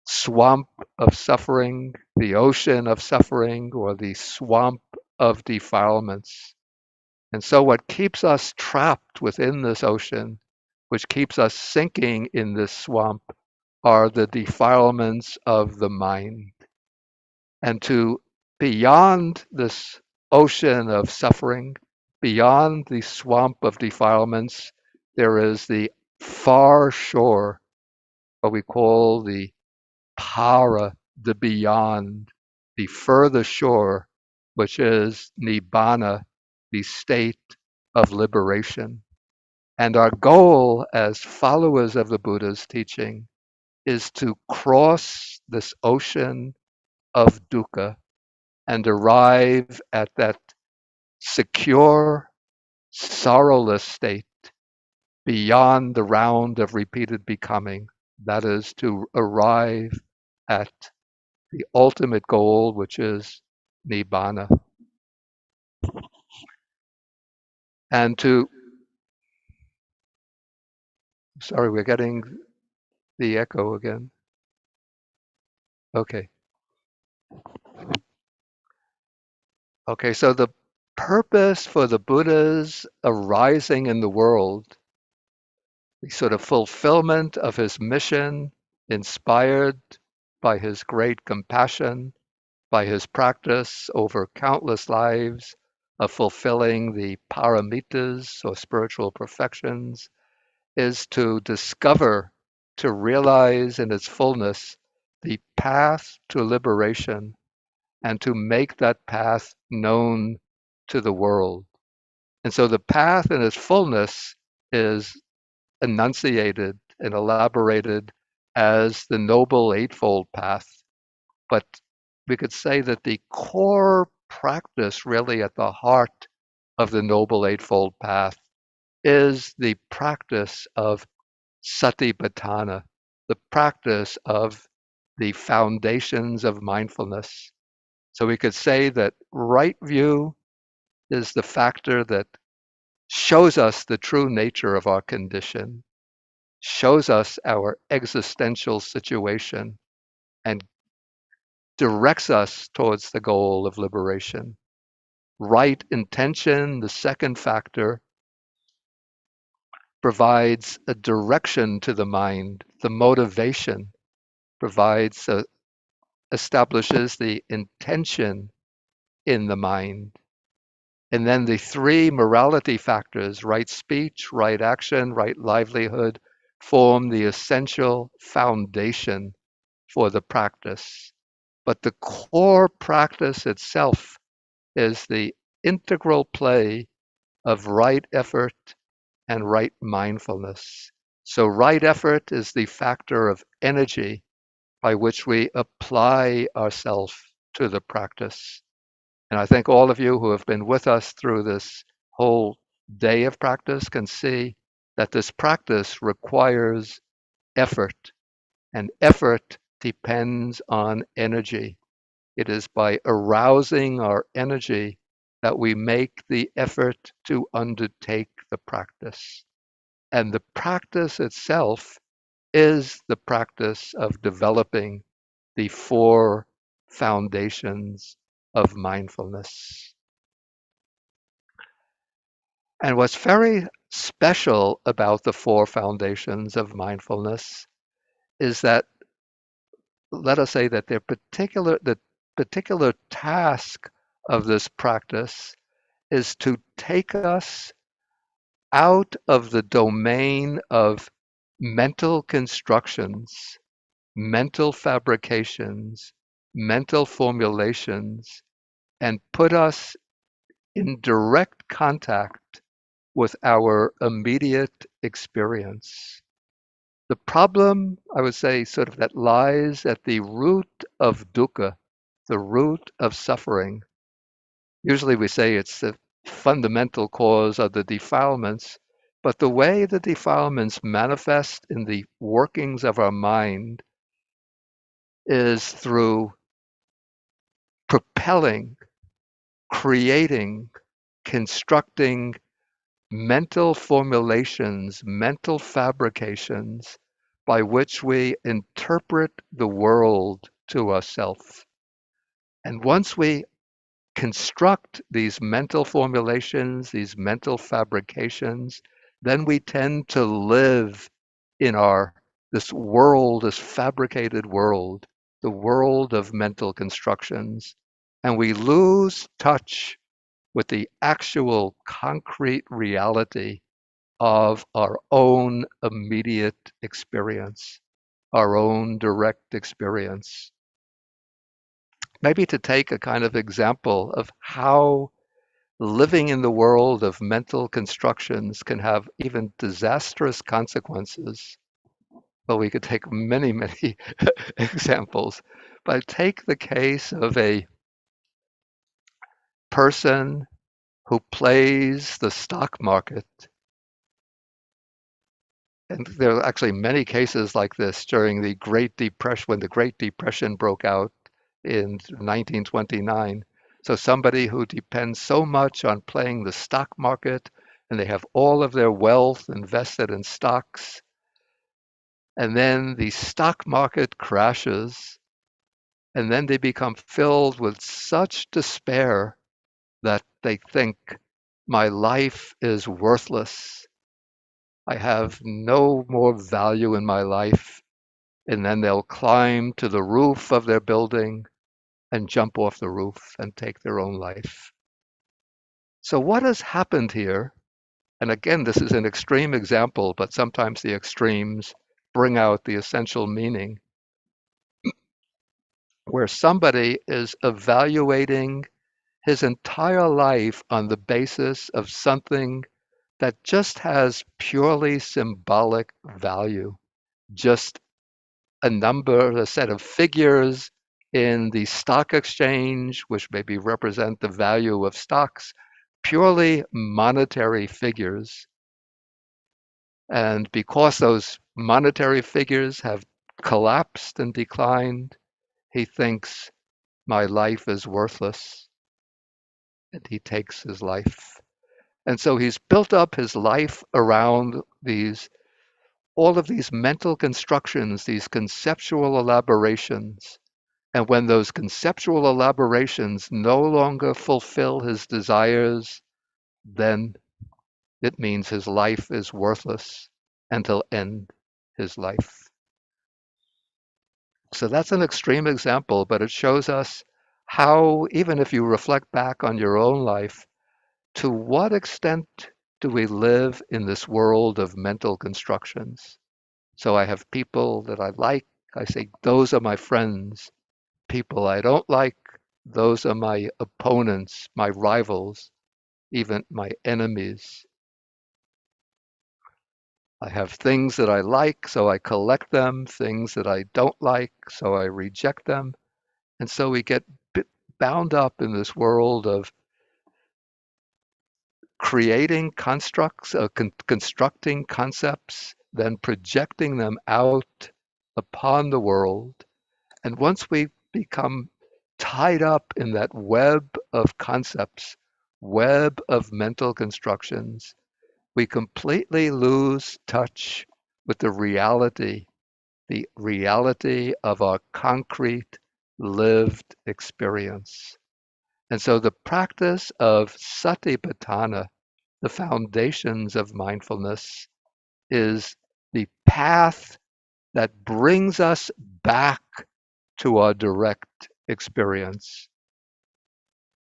swamp of suffering, the ocean of suffering, or the swamp of defilements. And so what keeps us trapped within this ocean, which keeps us sinking in this swamp, are the defilements of the mind. And to beyond this ocean of suffering, beyond the swamp of defilements, there is the far shore, what we call the para, the beyond, the further shore, which is nibbana, the state of liberation. And our goal as followers of the Buddha's teaching is to cross this ocean of dukkha and arrive at that secure, sorrowless state beyond the round of repeated becoming. That is to arrive at the ultimate goal, which is nibbana. And sorry, we're getting the echo again. Okay. Okay, so the purpose for the Buddha's arising in the world, the sort of fulfillment of his mission, inspired by his great compassion, by his practice over countless lives of fulfilling the paramitas or spiritual perfections, is to discover, to realize in its fullness the path to liberation and to make that path known to the world. And so the path in its fullness is enunciated and elaborated as the Noble Eightfold Path. But we could say that the core practice, really at the heart of the Noble Eightfold Path, is the practice of Satipatthana, the practice of the foundations of mindfulness. So we could say that right view is the factor that shows us the true nature of our condition, shows us our existential situation, and directs us towards the goal of liberation. Right intention, the second factor, provides a direction to the mind. The motivation establishes the intention in the mind. And then the three morality factors, right speech, right action, right livelihood, form the essential foundation for the practice. But the core practice itself is the integral play of right effort and right mindfulness. So right effort is the factor of energy by which we apply ourselves to the practice. And I think all of you who have been with us through this whole day of practice can see that this practice requires effort, and effort depends on energy. It is by arousing our energy that we make the effort to undertake the practice. And the practice itself is the practice of developing the four foundations of mindfulness. And what's very special about the four foundations of mindfulness is that, let us say that the particular task of this practice is to take us out of the domain of mental constructions, mental fabrications, mental formulations, and put us in direct contact with our immediate experience. The problem, I would say, sort of that lies at the root of dukkha, the root of suffering. Usually we say it's the fundamental cause of the defilements, but the way the defilements manifest in the workings of our mind is through propelling, creating, constructing mental formulations, mental fabrications, by which we interpret the world to ourselves. And once we construct these mental formulations, these mental fabrications, then we tend to live in this world, this fabricated world, the world of mental constructions, and we lose touch with the actual concrete reality of our own immediate experience, our own direct experience. Maybe to take a kind of example of how living in the world of mental constructions can have even disastrous consequences. Well, we could take many, many examples, but take the case of a person who plays the stock market. And there are actually many cases like this during the Great Depression, when the Great Depression broke out in 1929. So somebody who depends so much on playing the stock market, and they have all of their wealth invested in stocks, and then the stock market crashes, and then they become filled with such despair that they think, my life is worthless. I have no more value in my life. And then they'll climb to the roof of their building and jump off the roof and take their own life. So what has happened here, and again, this is an extreme example, but sometimes the extremes bring out the essential meaning, where somebody is evaluating his entire life on the basis of something that just has purely symbolic value, just a number, a set of figures in the stock exchange, which maybe represent the value of stocks, purely monetary figures. And because those monetary figures have collapsed and declined, he thinks, my life is worthless, and he takes his life. And so he's built up his life around all of these mental constructions, these conceptual elaborations. And when those conceptual elaborations no longer fulfill his desires, then it means his life is worthless and he'll end his life. So that's an extreme example, but it shows us how, even if you reflect back on your own life, to what extent do we live in this world of mental constructions? So I have people that I like, I say, those are my friends. People I don't like, those are my opponents, my rivals, even my enemies. I have things that I like, so I collect them, things that I don't like, so I reject them. And so we get bound up in this world of creating constructs, constructing concepts, then projecting them out upon the world. And once we become tied up in that web of concepts, web of mental constructions, we completely lose touch with the reality of our concrete lived experience. And so the practice of Satipatthana, the foundations of mindfulness, is the path that brings us back to our direct experience.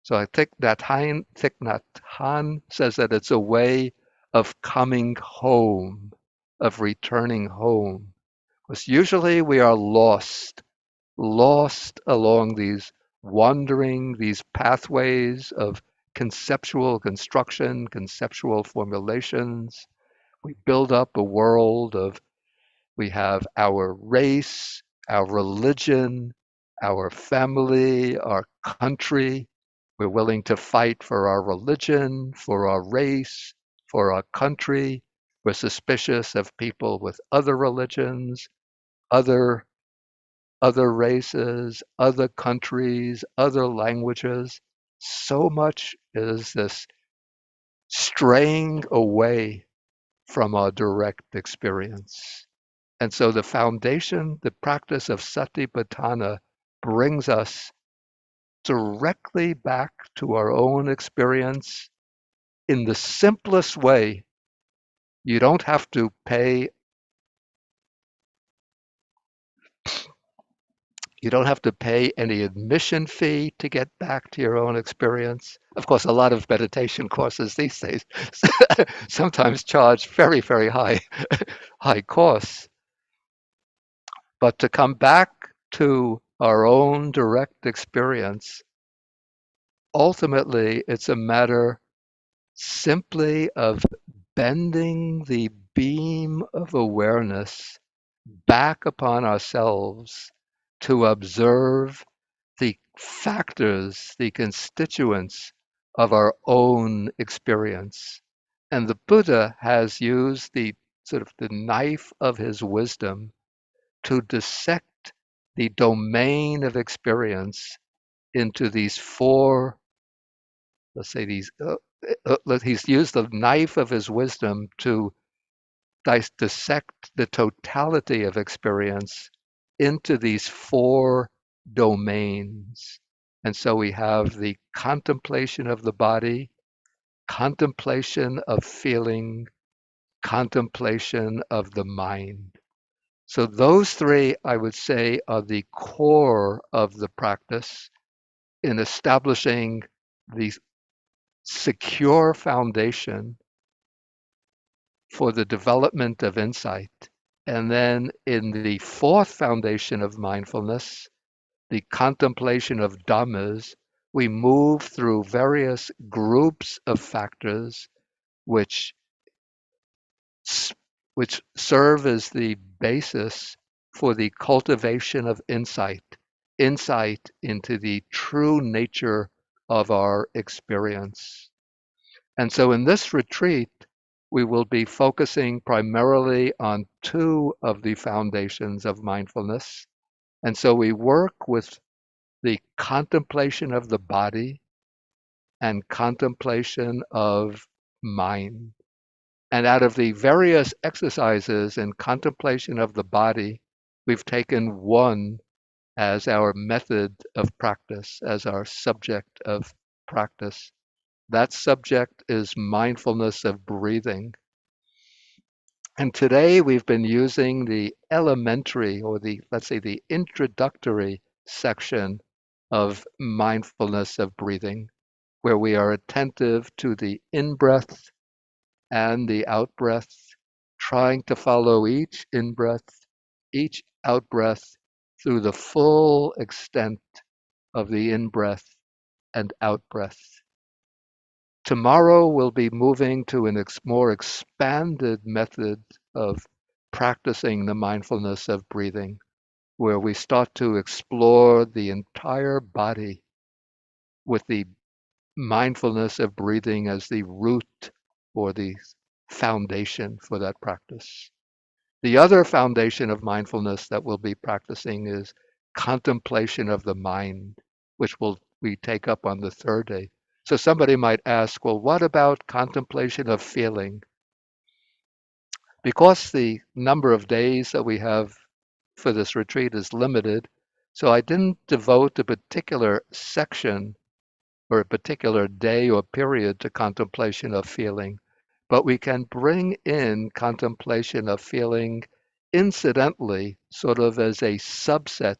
So I think that Thich Nhat Hanh says that it's a way of coming home, of returning home. Because usually we are lost along these these pathways of conceptual construction, conceptual formulations. We build up a world of, we have our race, our religion, our family, our country. We're willing to fight for our religion, for our race, for our country. We're suspicious of people with other religions, other races, other countries, other languages. So much is this straying away from our direct experience. And so the foundation, the practice of Satipatthana brings us directly back to our own experience in the simplest way. You don't have to pay any admission fee to get back to your own experience. Of course, a lot of meditation courses these days sometimes charge very, very high costs. But to come back to our own direct experience, ultimately, it's a matter simply of bending the beam of awareness back upon ourselves to observe the factors, the constituents of our own experience. And the Buddha has used the sort of the knife of his wisdom to dissect the domain of experience into these four, let's say he's used the knife of his wisdom to dissect the totality of experience into these four domains. And so we have the contemplation of the body, contemplation of feeling, contemplation of the mind. So those three, I would say, are the core of the practice in establishing the secure foundation for the development of insight. And then in the fourth foundation of mindfulness, the contemplation of Dhammas, we move through various groups of factors which serve as the basis for the cultivation of insight into the true nature of our experience. And so in this retreat, we will be focusing primarily on two of the foundations of mindfulness. And so we work with the contemplation of the body and contemplation of mind. And out of the various exercises in contemplation of the body, we've taken one as our method of practice, as our subject of practice. That subject is mindfulness of breathing. And today we've been using the elementary, or let's say the introductory section of mindfulness of breathing, where we are attentive to the in-breath and the out-breath, trying to follow each in-breath, each out-breath through the full extent of the in-breath and out-breath. Tomorrow we'll be moving to a more expanded method of practicing the mindfulness of breathing, where we start to explore the entire body with the mindfulness of breathing as the root or the foundation for that practice. The other foundation of mindfulness that we'll be practicing is contemplation of the mind, which we take up on the third day. So somebody might ask, well, what about contemplation of feeling? Because the number of days that we have for this retreat is limited, so I didn't devote a particular section or a particular day or period to contemplation of feeling, but we can bring in contemplation of feeling incidentally, sort of as a subset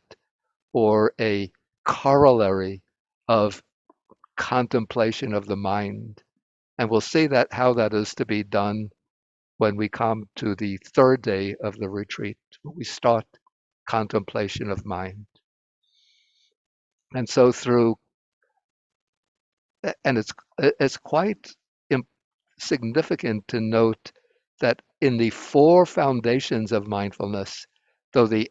or a corollary of contemplation of the mind. And we'll see how that is to be done when we come to the third day of the retreat. We start contemplation of mind. And so it's quite significant to note that in the four foundations of mindfulness, though the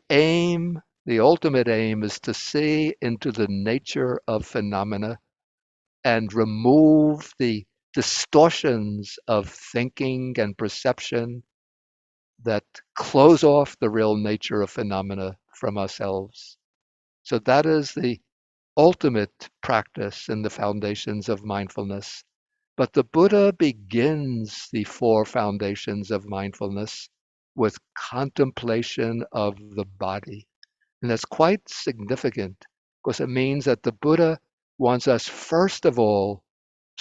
ultimate aim is to see into the nature of phenomena and remove the distortions of thinking and perception that close off the real nature of phenomena from ourselves. So that is the ultimate practice in the foundations of mindfulness. But the Buddha begins the four foundations of mindfulness with contemplation of the body. And that's quite significant because it means that the Buddha wants us, first of all,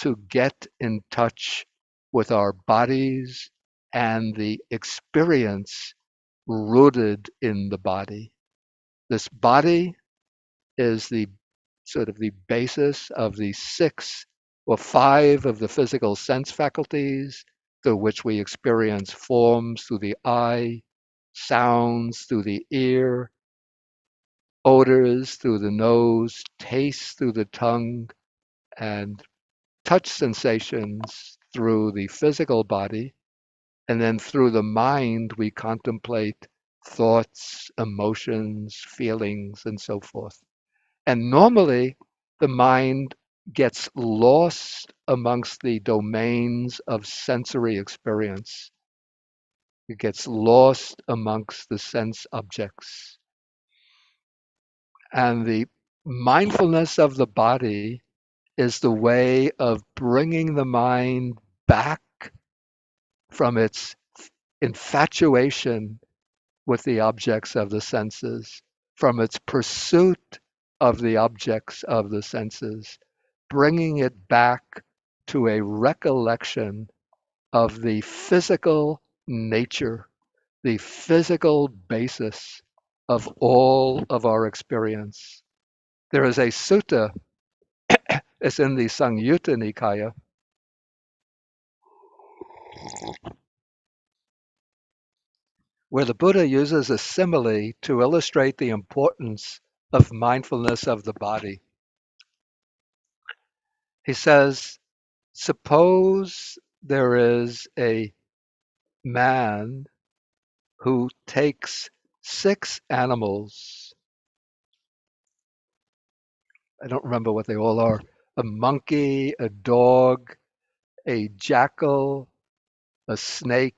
to get in touch with our bodies and the experience rooted in the body. This body is the sort of the basis of the 6 or 5 of the physical sense faculties through which we experience forms through the eye, sounds through the ear, odors through the nose, taste through the tongue, and touch sensations through the physical body. And then through the mind, we contemplate thoughts, emotions, feelings, and so forth. And normally, the mind gets lost amongst the domains of sensory experience. It gets lost amongst the sense objects. And the mindfulness of the body is the way of bringing the mind back from its infatuation with the objects of the senses, from its pursuit of the objects of the senses, bringing it back to a recollection of the physical nature, the physical basis of all of our experience. There is a sutta, it's in the Samyutta Nikaya, where the Buddha uses a simile to illustrate the importance of mindfulness of the body. He says, suppose there is a man who takes 6 animals. I don't remember what they all are. A monkey, a dog, a jackal, a snake,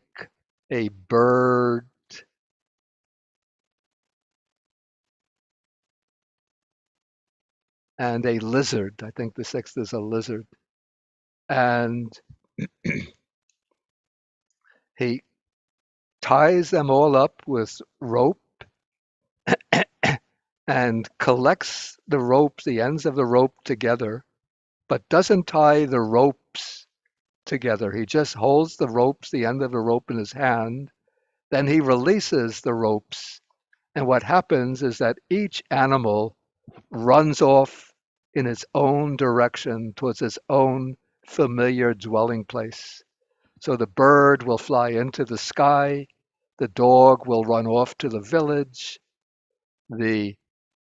a bird, and a lizard. I think the 6th is a lizard. And he ties them all up with rope and collects the ropes, the ends of the rope together, but doesn't tie the ropes together. He just holds the ropes, the end of the rope in his hand. Then he releases the ropes. And what happens is that each animal runs off in its own direction towards its own familiar dwelling place. So the bird will fly into the sky, the dog will run off to the village, the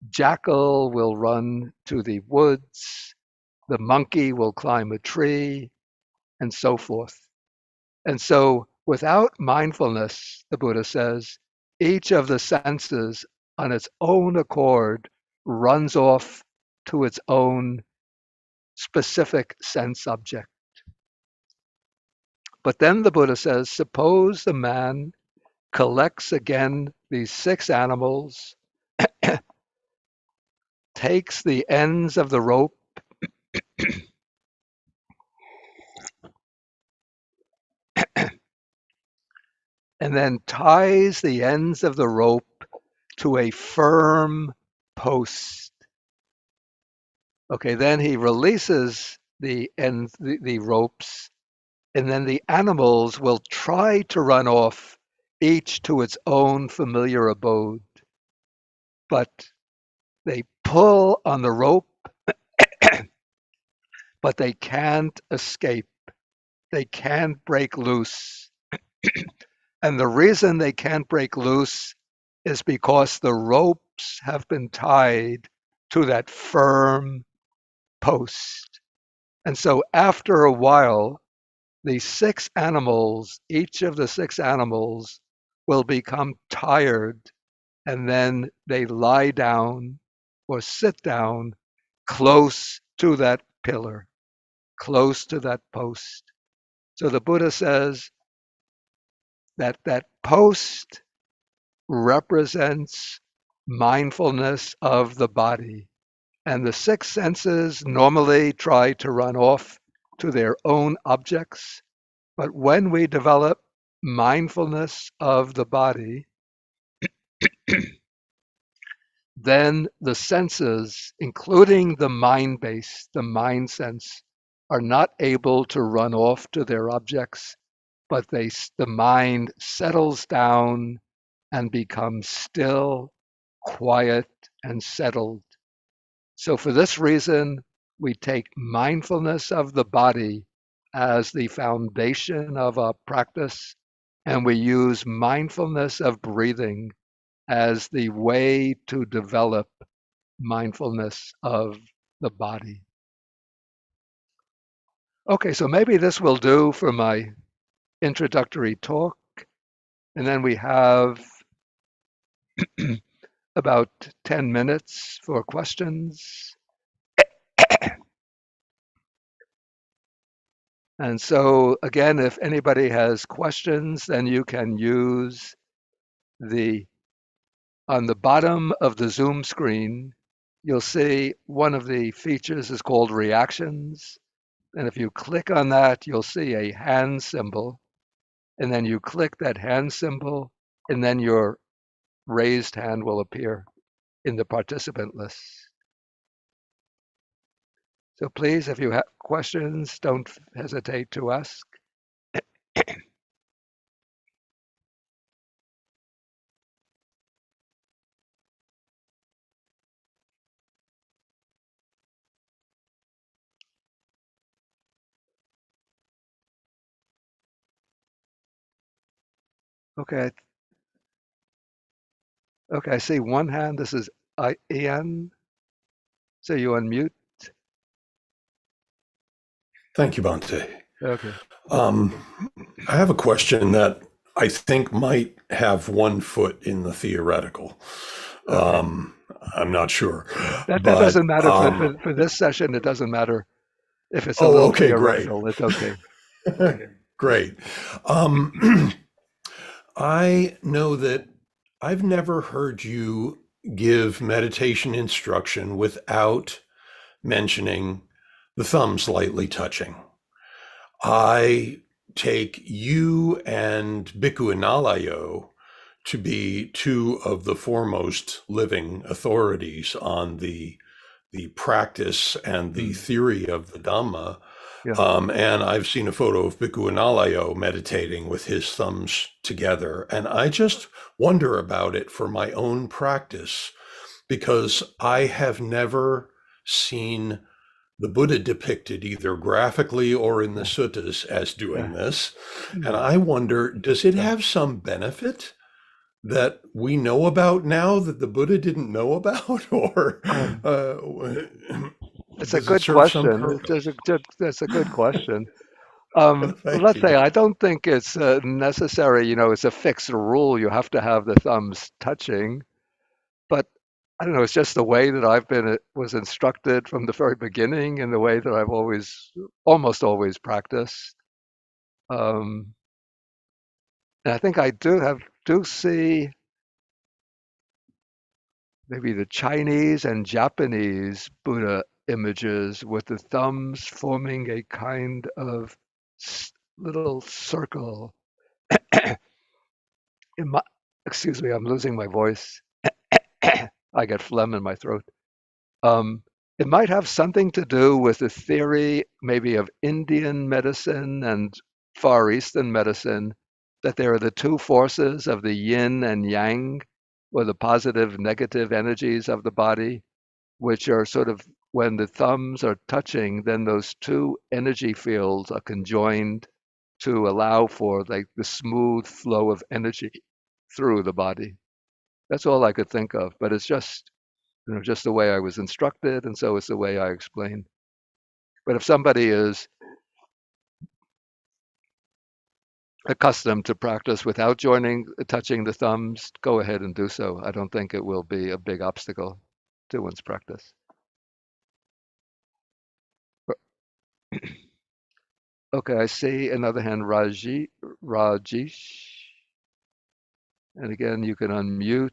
jackal will run to the woods, the monkey will climb a tree, and so forth. And so without mindfulness, the Buddha says, each of the senses on its own accord runs off to its own specific sense object. But then the Buddha says, suppose the man collects again these 6 animals, takes the ends of the rope, and then ties the ends of the rope to a firm post. Okay, then he releases the ends, the ropes, and then the animals will try to run off, each to its own familiar abode. But they pull on the rope, but they can't escape. They can't break loose. And the reason they can't break loose is because the ropes have been tied to that firm post. And so after a while, the 6 animals, each of the 6 animals will become tired, and then they lie down or sit down close to that pillar, close to that post. So the Buddha says that that post represents mindfulness of the body. And the 6 senses normally try to run off to their own objects. But when we develop mindfulness of the body, then the senses, including the mind base, the mind sense, are not able to run off to their objects, but the mind settles down and becomes still, quiet, and settled. So for this reason, we take mindfulness of the body as the foundation of our practice, and we use mindfulness of breathing as the way to develop mindfulness of the body. Okay, so maybe this will do for my introductory talk, and then we have about 10 minutes for questions. And so again, if anybody has questions, then you can use on the bottom of the Zoom screen, you'll see one of the features is called reactions. And if you click on that, you'll see a hand symbol. And then you click that hand symbol, and then your raised hand will appear in the participant list. So please, if you have questions, don't hesitate to ask. Okay. Okay, I see one hand. This is Ian. So you unmute. Thank you, Bhante. Okay. I have a question that I think might have one foot in the theoretical. Okay. I'm not sure. That but, doesn't matter for this session. It doesn't matter if it's a oh, little okay, theoretical. great. It's okay. Okay. Great. I know that I've never heard you give meditation instruction without mentioning the thumbs lightly touching. I take you and Bhikkhu Analayo to be two of the foremost living authorities on the practice and the theory of the Dhamma. Yeah. And I've seen a photo of Bhikkhu Analayo meditating with his thumbs together. And I just wonder about it for my own practice, because I have never seen the Buddha depicted either graphically or in the suttas as doing this. And I wonder, does it have some benefit that we know about now that the Buddha didn't know about? Or it's a good question. That's a good question. Let's say I don't think it's necessary, it's a fixed rule. You have to have the thumbs touching. But I don't know, it's just the way that was instructed from the very beginning, and the way that I've almost always practiced. And I think I do see maybe the Chinese and Japanese Buddha images with the thumbs forming a kind of little circle. Excuse me, I'm losing my voice. I get phlegm in my throat. It might have something to do with the theory, maybe of Indian medicine and Far Eastern medicine, that there are the two forces of the yin and yang, or the positive, negative energies of the body, which are sort of, when the thumbs are touching, then those two energy fields are conjoined to allow for like the smooth flow of energy through the body. That's all I could think of, but it's just the way I was instructed, and so it's the way I explain. But if somebody is accustomed to practice without touching the thumbs, go ahead and do so. I don't think it will be a big obstacle to one's practice. Okay, I see another hand, Rajesh. And again, you can unmute.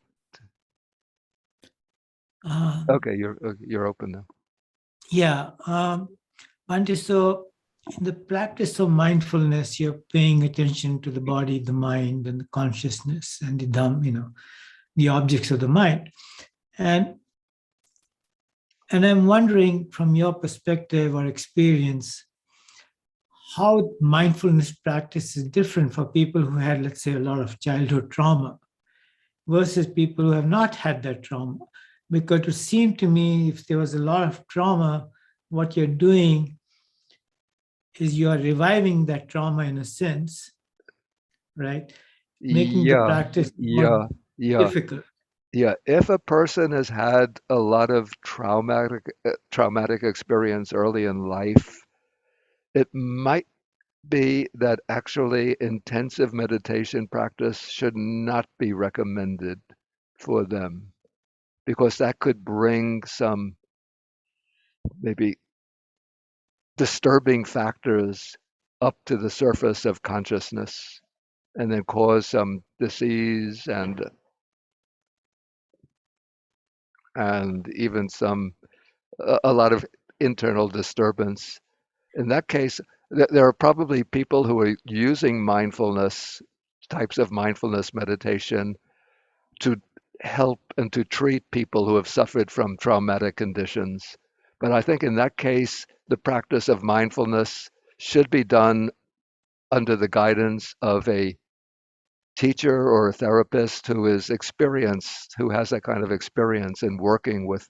Okay, you're open now. Yeah. Bhante, so in the practice of mindfulness, you're paying attention to the body, the mind, and the consciousness, and the Dhamma, the objects of the mind. And I'm wondering, from your perspective or experience, how mindfulness practice is different for people who had, let's say, a lot of childhood trauma versus people who have not had that trauma. Because it would seem to me, if there was a lot of trauma, what you're doing is you're reviving that trauma in a sense, right? Making the practice more difficult. Yeah, if a person has had a lot of traumatic experience early in life, it might be that actually intensive meditation practice should not be recommended for them, because that could bring some maybe disturbing factors up to the surface of consciousness and then cause some disease and even a lot of internal disturbance. In that case, there are probably people who are using types of mindfulness meditation to help and to treat people who have suffered from traumatic conditions. But I think in that case, the practice of mindfulness should be done under the guidance of a teacher or a therapist who is experienced, who has that kind of experience in working with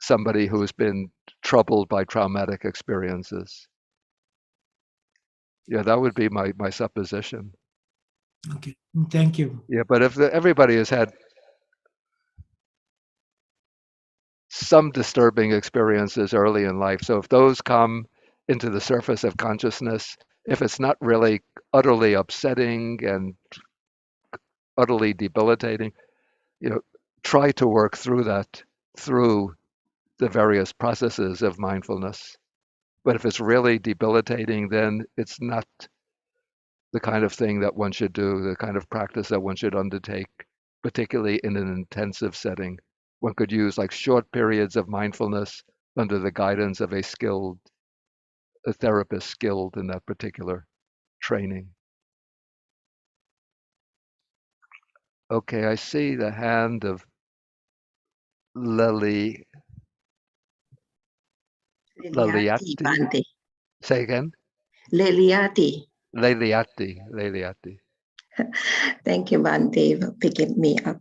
somebody who's been troubled by traumatic experiences. Yeah, that would be my supposition. Okay, thank you. Yeah, but if everybody has had some disturbing experiences early in life, so if those come into the surface of consciousness, if it's not really utterly upsetting and utterly debilitating, try to work through that through the various processes of mindfulness. But if it's really debilitating, then it's not the kind of thing that one should do, the kind of practice that one should undertake, particularly in an intensive setting. One could use like short periods of mindfulness under the guidance of a therapist skilled in that particular training. Okay, I see the hand of Leliati, Leliati. Bhante. Say again? Leliati. Leliati. Thank you, Bhante, for picking me up.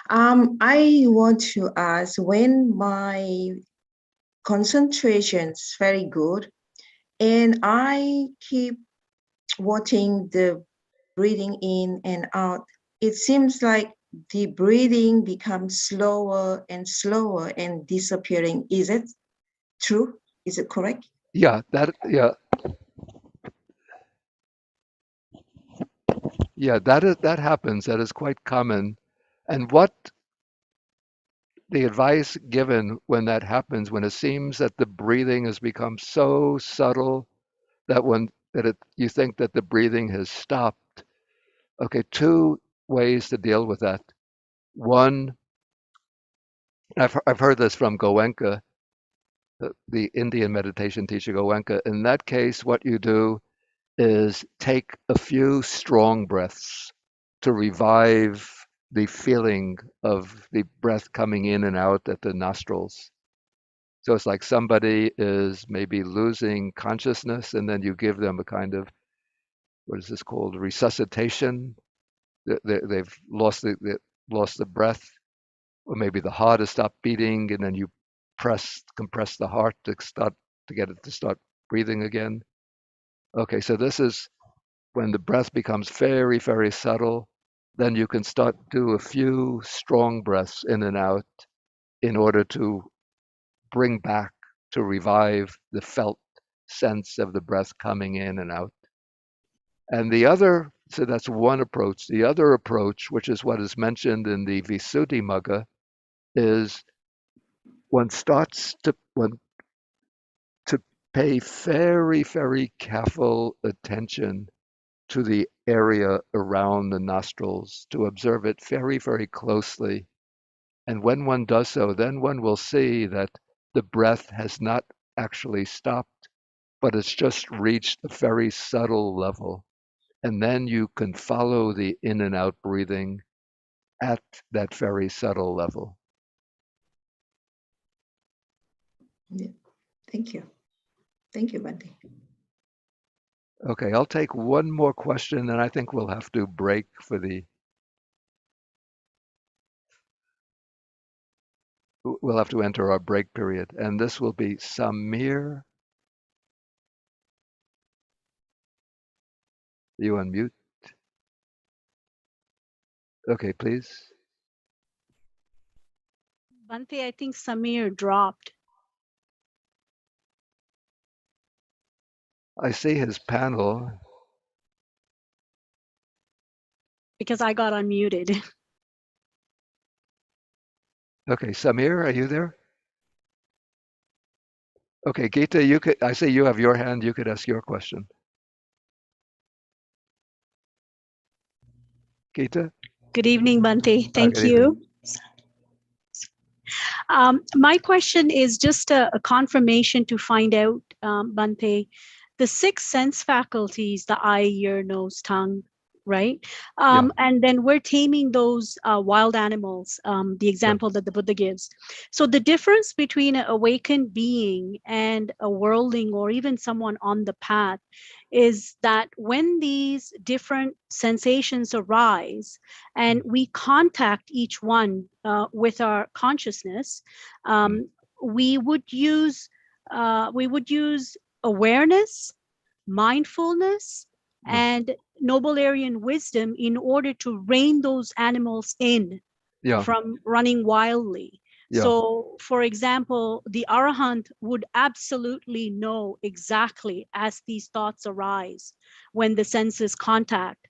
I want to ask, when my concentration is very good and I keep watching the breathing in and out, it seems like the breathing becomes slower and slower and disappearing. Is it true? Is it correct? Yeah, that happens. That is quite common. And what the advice given when that happens, when it seems that the breathing has become so subtle that you think that the breathing has stopped. Okay, two ways to deal with that. One, I've heard this from Goenka, the Indian meditation teacher Goenka. In that case, what you do is take a few strong breaths to revive the feeling of the breath coming in and out at the nostrils. So it's like somebody is maybe losing consciousness, and then you give them a kind of, what is this called, resuscitation. They've lost the breath, or maybe the heart has stopped beating, and then you compress the heart to get it to start breathing again. Okay, so this is when the breath becomes very, very subtle. Then you can start do a few strong breaths in and out in order to bring back, to revive the felt sense of the breath coming in and out. And so that's one approach. The other approach, which is what is mentioned in the Visuddhimagga, is one starts to pay very, very careful attention to the area around the nostrils, to observe it very, very closely. And when one does so, then one will see that the breath has not actually stopped, but it's just reached a very subtle level. And then you can follow the in and out breathing at that very subtle level. Yeah. Thank you. Thank you, Bhante. Okay, I'll take one more question, and I think we'll have to break for we'll have to enter our break period. And this will be Samir. You unmute. Okay, please. Bhante, I think Samir dropped. I see his panel. Because I got unmuted. Okay, Samir, are you there? Okay, Gita, you could. I see you have your hand. You could ask your question. Gita? Good evening, Bhante. Thank Good evening. you. My question is just a confirmation to find out, Bhante, the 6 sense faculties, the eye, ear, nose, tongue, right? And then we're taming those wild animals, the example that the Buddha gives. So the difference between an awakened being and a worldling or even someone on the path is that when these different sensations arise and we contact each one with our consciousness, we would use awareness, mindfulness, and noble Aryan wisdom in order to rein those animals in from running wildly. So, for example, the Arahant would absolutely know exactly as these thoughts arise when the senses contact,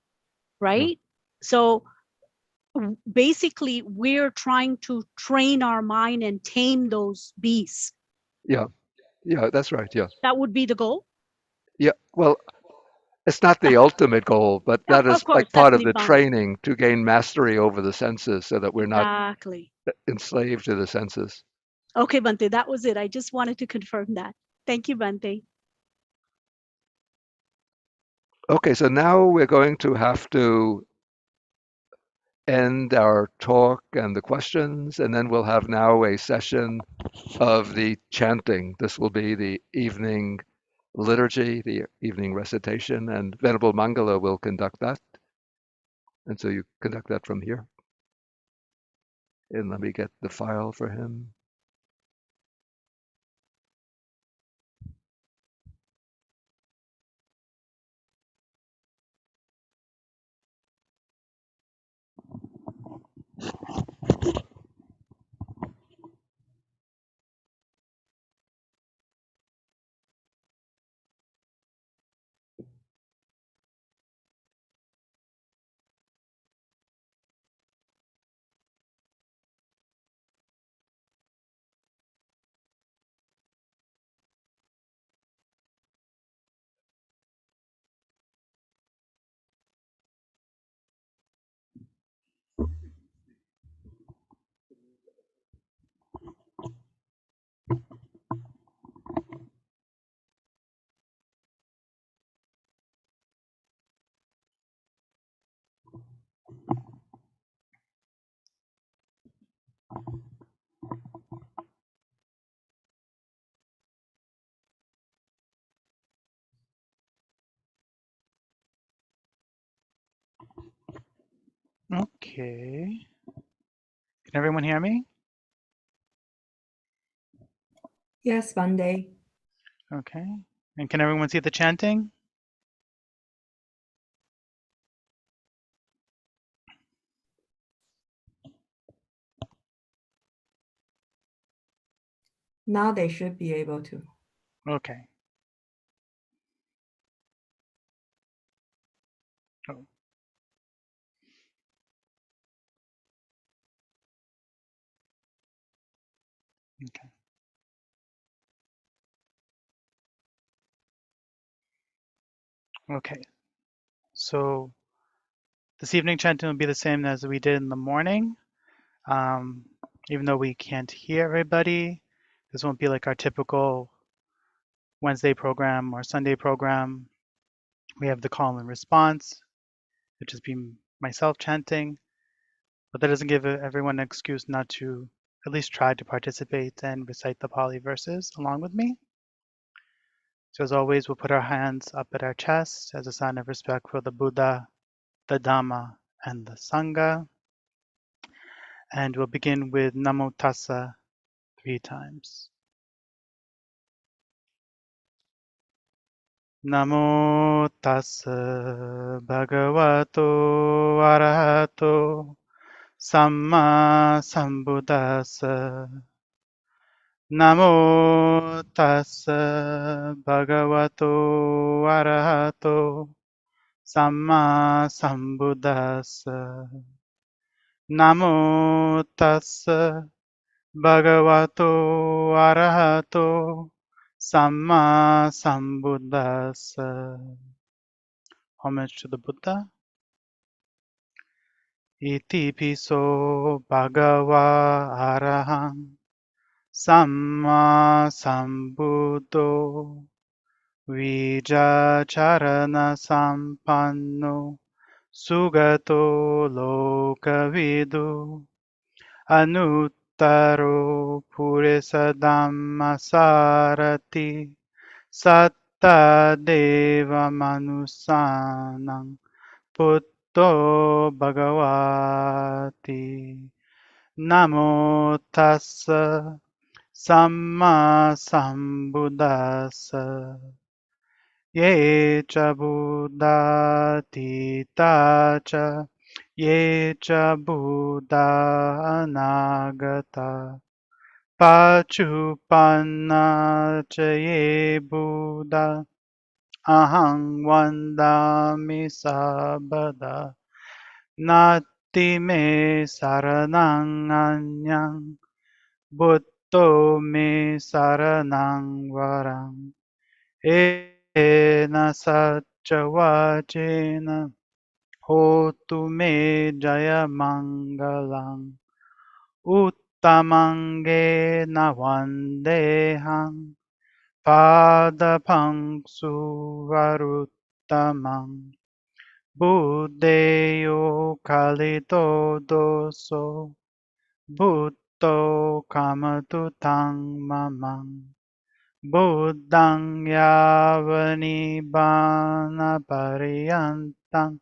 right? So basically, we're trying to train our mind and tame those beasts. Yeah, that's right. Yeah. That would be the goal. Yeah. Well, it's not the ultimate goal, but that is course, like part of definitely, the Bhante. training to gain mastery over the senses so that we're not Exactly. enslaved to the senses. Okay, Bhante, that was it. I just wanted to confirm that. Thank you, Bhante. Okay, so now we're going to have to end our talk and the questions, and then we'll have now a session of the chanting. This will be the evening liturgy, the evening recitation, and Venerable Mangala will conduct that. And so you conduct that from here. And let me get the file for him. Okay. Can everyone hear me? Yes, Bhante. Okay. And can everyone see the chanting? Now they should be able to. Okay. Oh. Okay. Okay. So this evening chanting will be the same as we did in the morning. Even though we can't hear everybody, this won't be like our typical Wednesday program or Sunday program, we have the call and response, which has been myself chanting, but that doesn't give everyone an excuse not to at least try to participate and recite the Pali verses along with me. So as always, we'll put our hands up at our chest as a sign of respect for the Buddha, the Dhamma, and the Sangha. And we'll begin with Namo Tassa 3 times. Namo Tassa Bhagavato Arahato Samma Sambuddhassa. Namo Tassa Bhagavato Arahato Samma Sambuddhassa. Namo Tassa Bhagavato Arahato Samma Sambuddhassa. Homage to the Buddha. Iti piso bhagava araham samma sambuddho vijacharana sampanno sugato lokavidu anuttaro purisa dhamma sarati satta deva manusanam Buddho Bhagavati. Namo Tassa Samma Sambuddhassa. Ye cha Buddha Tita cha Ye cha Buddha Anagata Pachupanna cha Ye Buddha Ahang Vandami Sabada Nati me saranang anyang Buddho me saranang varang Ena satcha vachena Hotu me jaya mangalang Uttamange na vandehang Padapangsu varuttamang Buddheyo kalito doso Buddho kamatu tang mamang Buddhang yavani bana pariyantang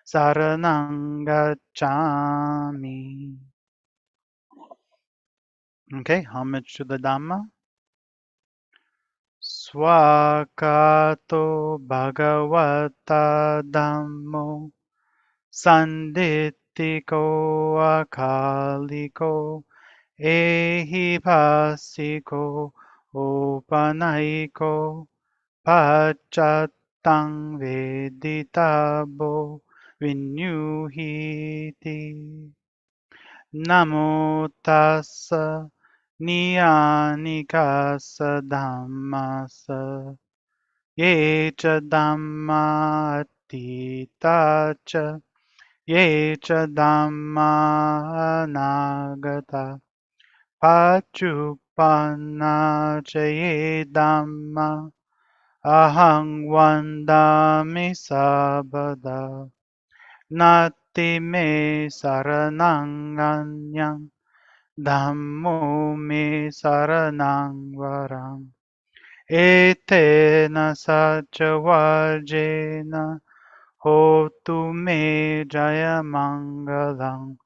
saranang gacchami. Okay, homage to the Dhamma. Swakato bhagavata Dhammo Sanditiko akaliko ehipasiko opanaiko pachattang veditabo vinyuhiti. Namo tassa niyanikassa dhammassa ye cha dhamma attita cha ye cha dhamma anagata pachupanna cha ye dhamma ahang vandami sabada nati me saranang anyang dhammo me saranang varang etena sacha vajena Hotu me jaya mangalang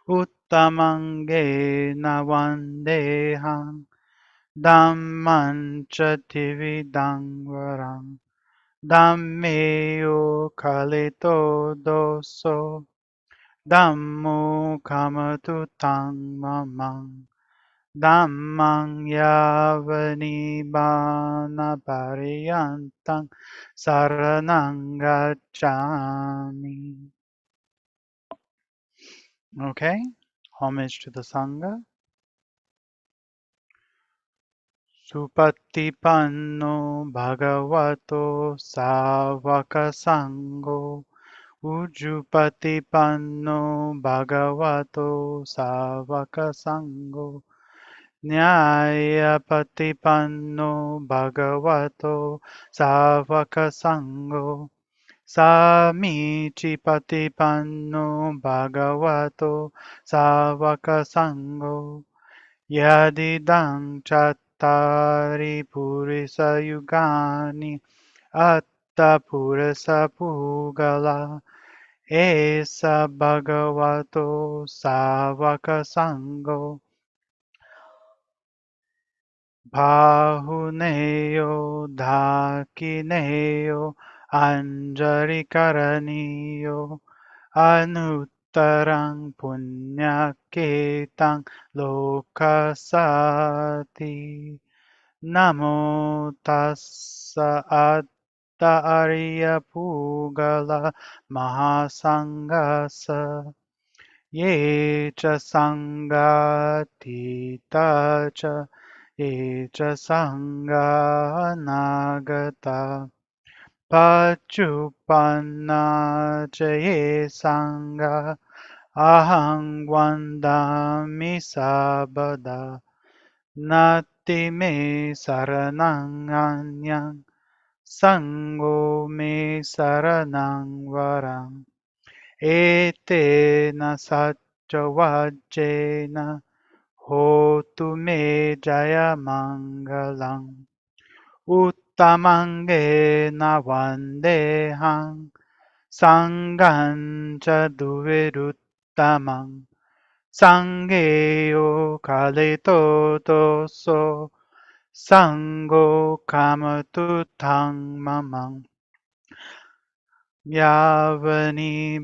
Uttamange na vandehang Dhamman chatividang varang Dhammeyo kalito doso Dhammo kamatu tang mamang Dhammang yavani bana pariyantang saranang gacchami. Okay, homage to the Sangha. Supatipanno bhagavato savaka sangho Ujupatipanno bhagavato savaka sangho Nyaya-patipanno bhagavato savaka sangho. Samichi-patipanno bhagavato savaka sangho. Yadidang chattari purisa yugani atta purisa pugala. Esa bhagavato savaka sangho. Bahuneyo dhakineyo anjarikaraneyo anuttarang punyaketang lokasati. Namo tassa atta arya pugala mahasangasa. Ye cha sangatita cha ye cha sanganagata pachupanna cha ye sangha ahang vandami sabada nati me saranang anyang sango me saranang varang etena satcha vajjena hotu me jaya mangalam uttamangena vandehang sanghan cha duviruttamang sangeyo kaleto doso sango kamatutang mamang Yavani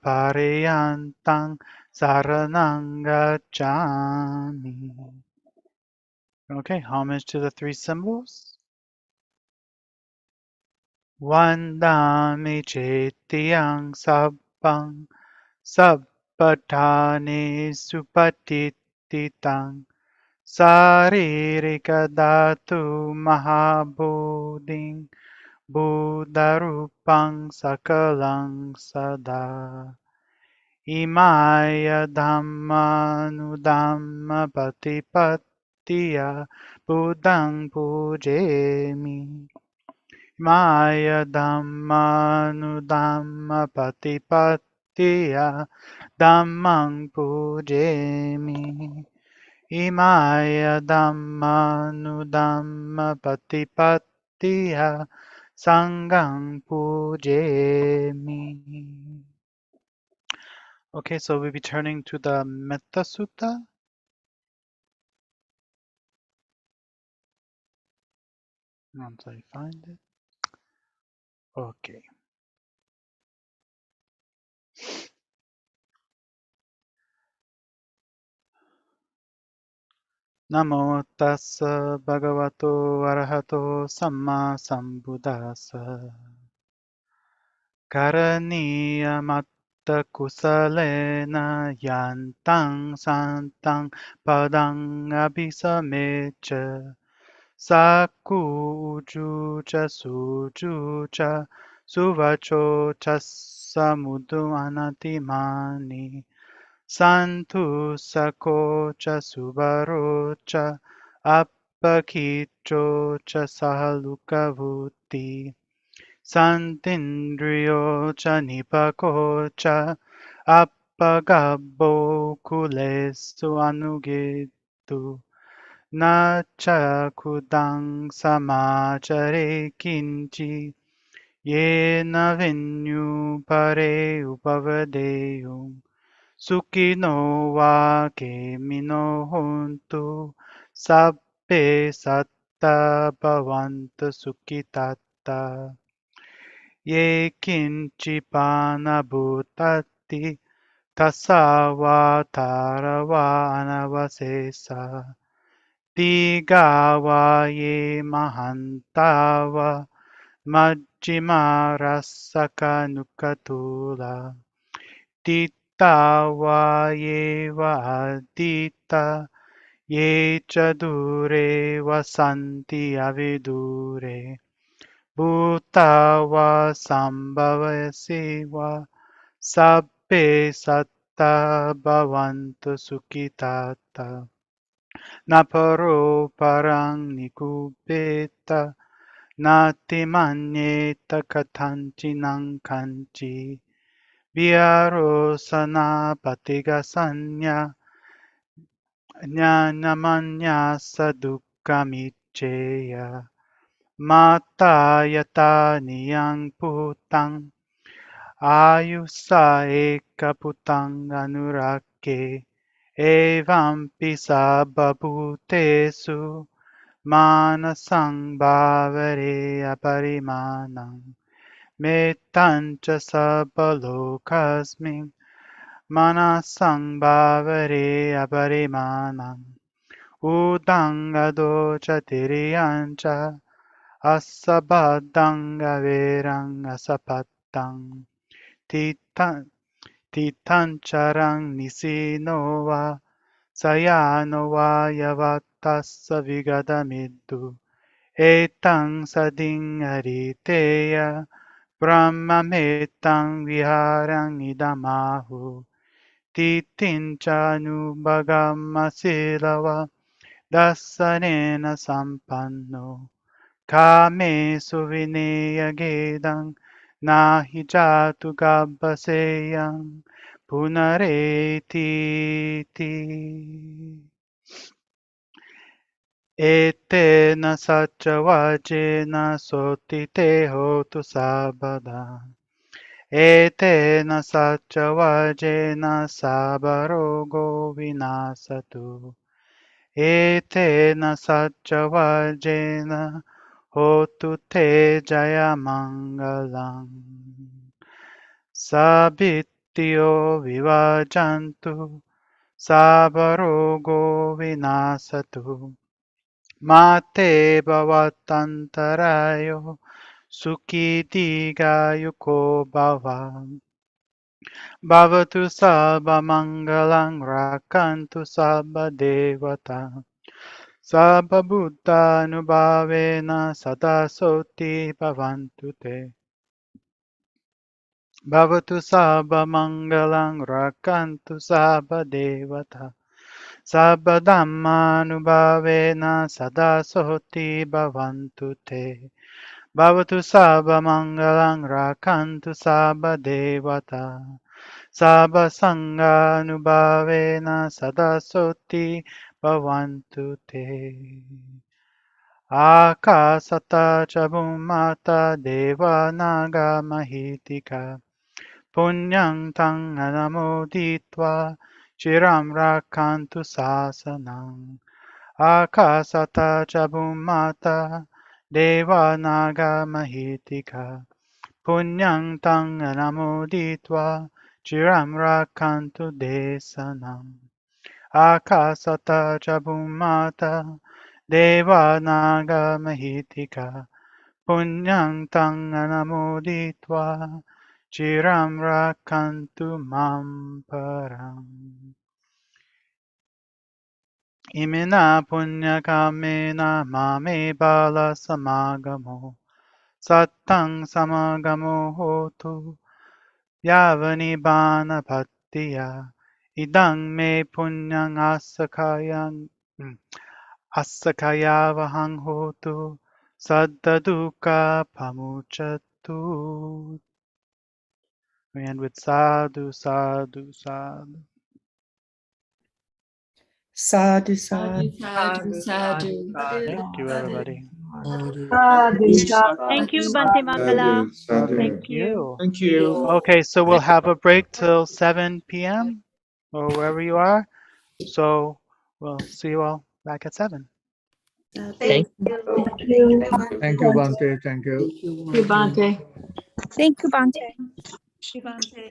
pariyantang saranang gacchami. Okay, homage to the three symbols. Vandami chetiyang sabbang sappatani supatititang saririka dhatu mahabodhing Buddharupang sakalang sada Imaya dhammanudhamma patipattiya Buddhang pujemi Maya dhammanudhamma patipattiya Dhammang pujemi Imaya dhammanudhamma patipattiya Sanghang pujemi. Okay, so we'll be turning to the Metta Sutta. Once I find it. Okay. Namo tassa bhagavato arahato samma sambuddhassa. Karaniya matta kusalena yantang santang padang abhisamecha. Saku ujucha sujucha suvacho chasamudu anatimani santu sakocha suvarocha appakichocha sahalukavuti santindriyocha nipakocha appagabbo kulesu anugetu na chakudang samachare kinchi yena venyu pare upavadeyum sukino wa kemino hontu sabbe satta bhavantu sukitatta ye kinchi pana bhutati tasawa tarawa anavasesa Digawa ye mahantava majjima rasaka nukatula Dittawa ye adita ye chadure vasanti avidure Bhutawa sambhavasiva sabbe satta bhavantu sukitata Naparo parang nikupeta nati manyeta katancinang kanchi Viaro sana patiga sanya Jnanamanya sadukamicheya Mata yata niyang putang Ayusa eka putang anurake Evampi sababhutesu Manasang bhavare aparimanang Metancha sabalokasming Manasang bhavare aparimanang Udanga tiriyancha Asabadanga verang asapatang Titancarang nisinova Sayanova yavatassa vigadamiddu Etang sading ariteya Brahmametang viharang idamahu Titincanubhagamasilawa Dasanena sampanno Kame suvineyagedang Nahi jatu gabbaseyang Punareti Etena satchavajena sotite hotu sabada Etena satchavajena sabarogo vinasatu Etena satchavajena hotu te jaya mangalam Sabityo vivajantu Sabarogo vinasatu Mate bhavatantarayo Sukhi digayuko bhava Bhavatu sabba mangalang rakantu sabba devata Sabba buddha nubhavena sada soti bhavantu te Bhavatu sabba mangalang rakantu sabba devata Sabba dhammanubhavena sada soti bhavantu te Bhavatu sabba mangalang rakantu sabba devata Sabba sanganubhavena sada soti bhavantu te Akasata chabumata deva naga mahitika Punyang tang anamoditva Chiram rakantu sasanang Akasata chabumata Deva naga mahitika Punyang tang anamoditva Chiram rakantu desanam Akasata chabumata Deva naga mahitika Punyang tang anamoditva Chiram rakantu mam param Imena punya kamena mame bala samagamo Sattang samagamo hotu Yavani bana pattiya Idang me punyang asakaya vahang hotu Saddaduka pamuchatu We end with sadhu, sadhu, sadhu. Sadhu, Sadhu, sadhu. sadhu, sadhu. Thank you, everybody. Thank you, Bhante Mangala. Thank Thank you. you. Thank you. Okay, so we'll have a break till 7 p.m. or wherever you are. So we'll see you all back at 7. Thank you. Thank you, Bhante. Thank you. Thank you, Bhante. Thank you, Bhante. Thank you, Bhante.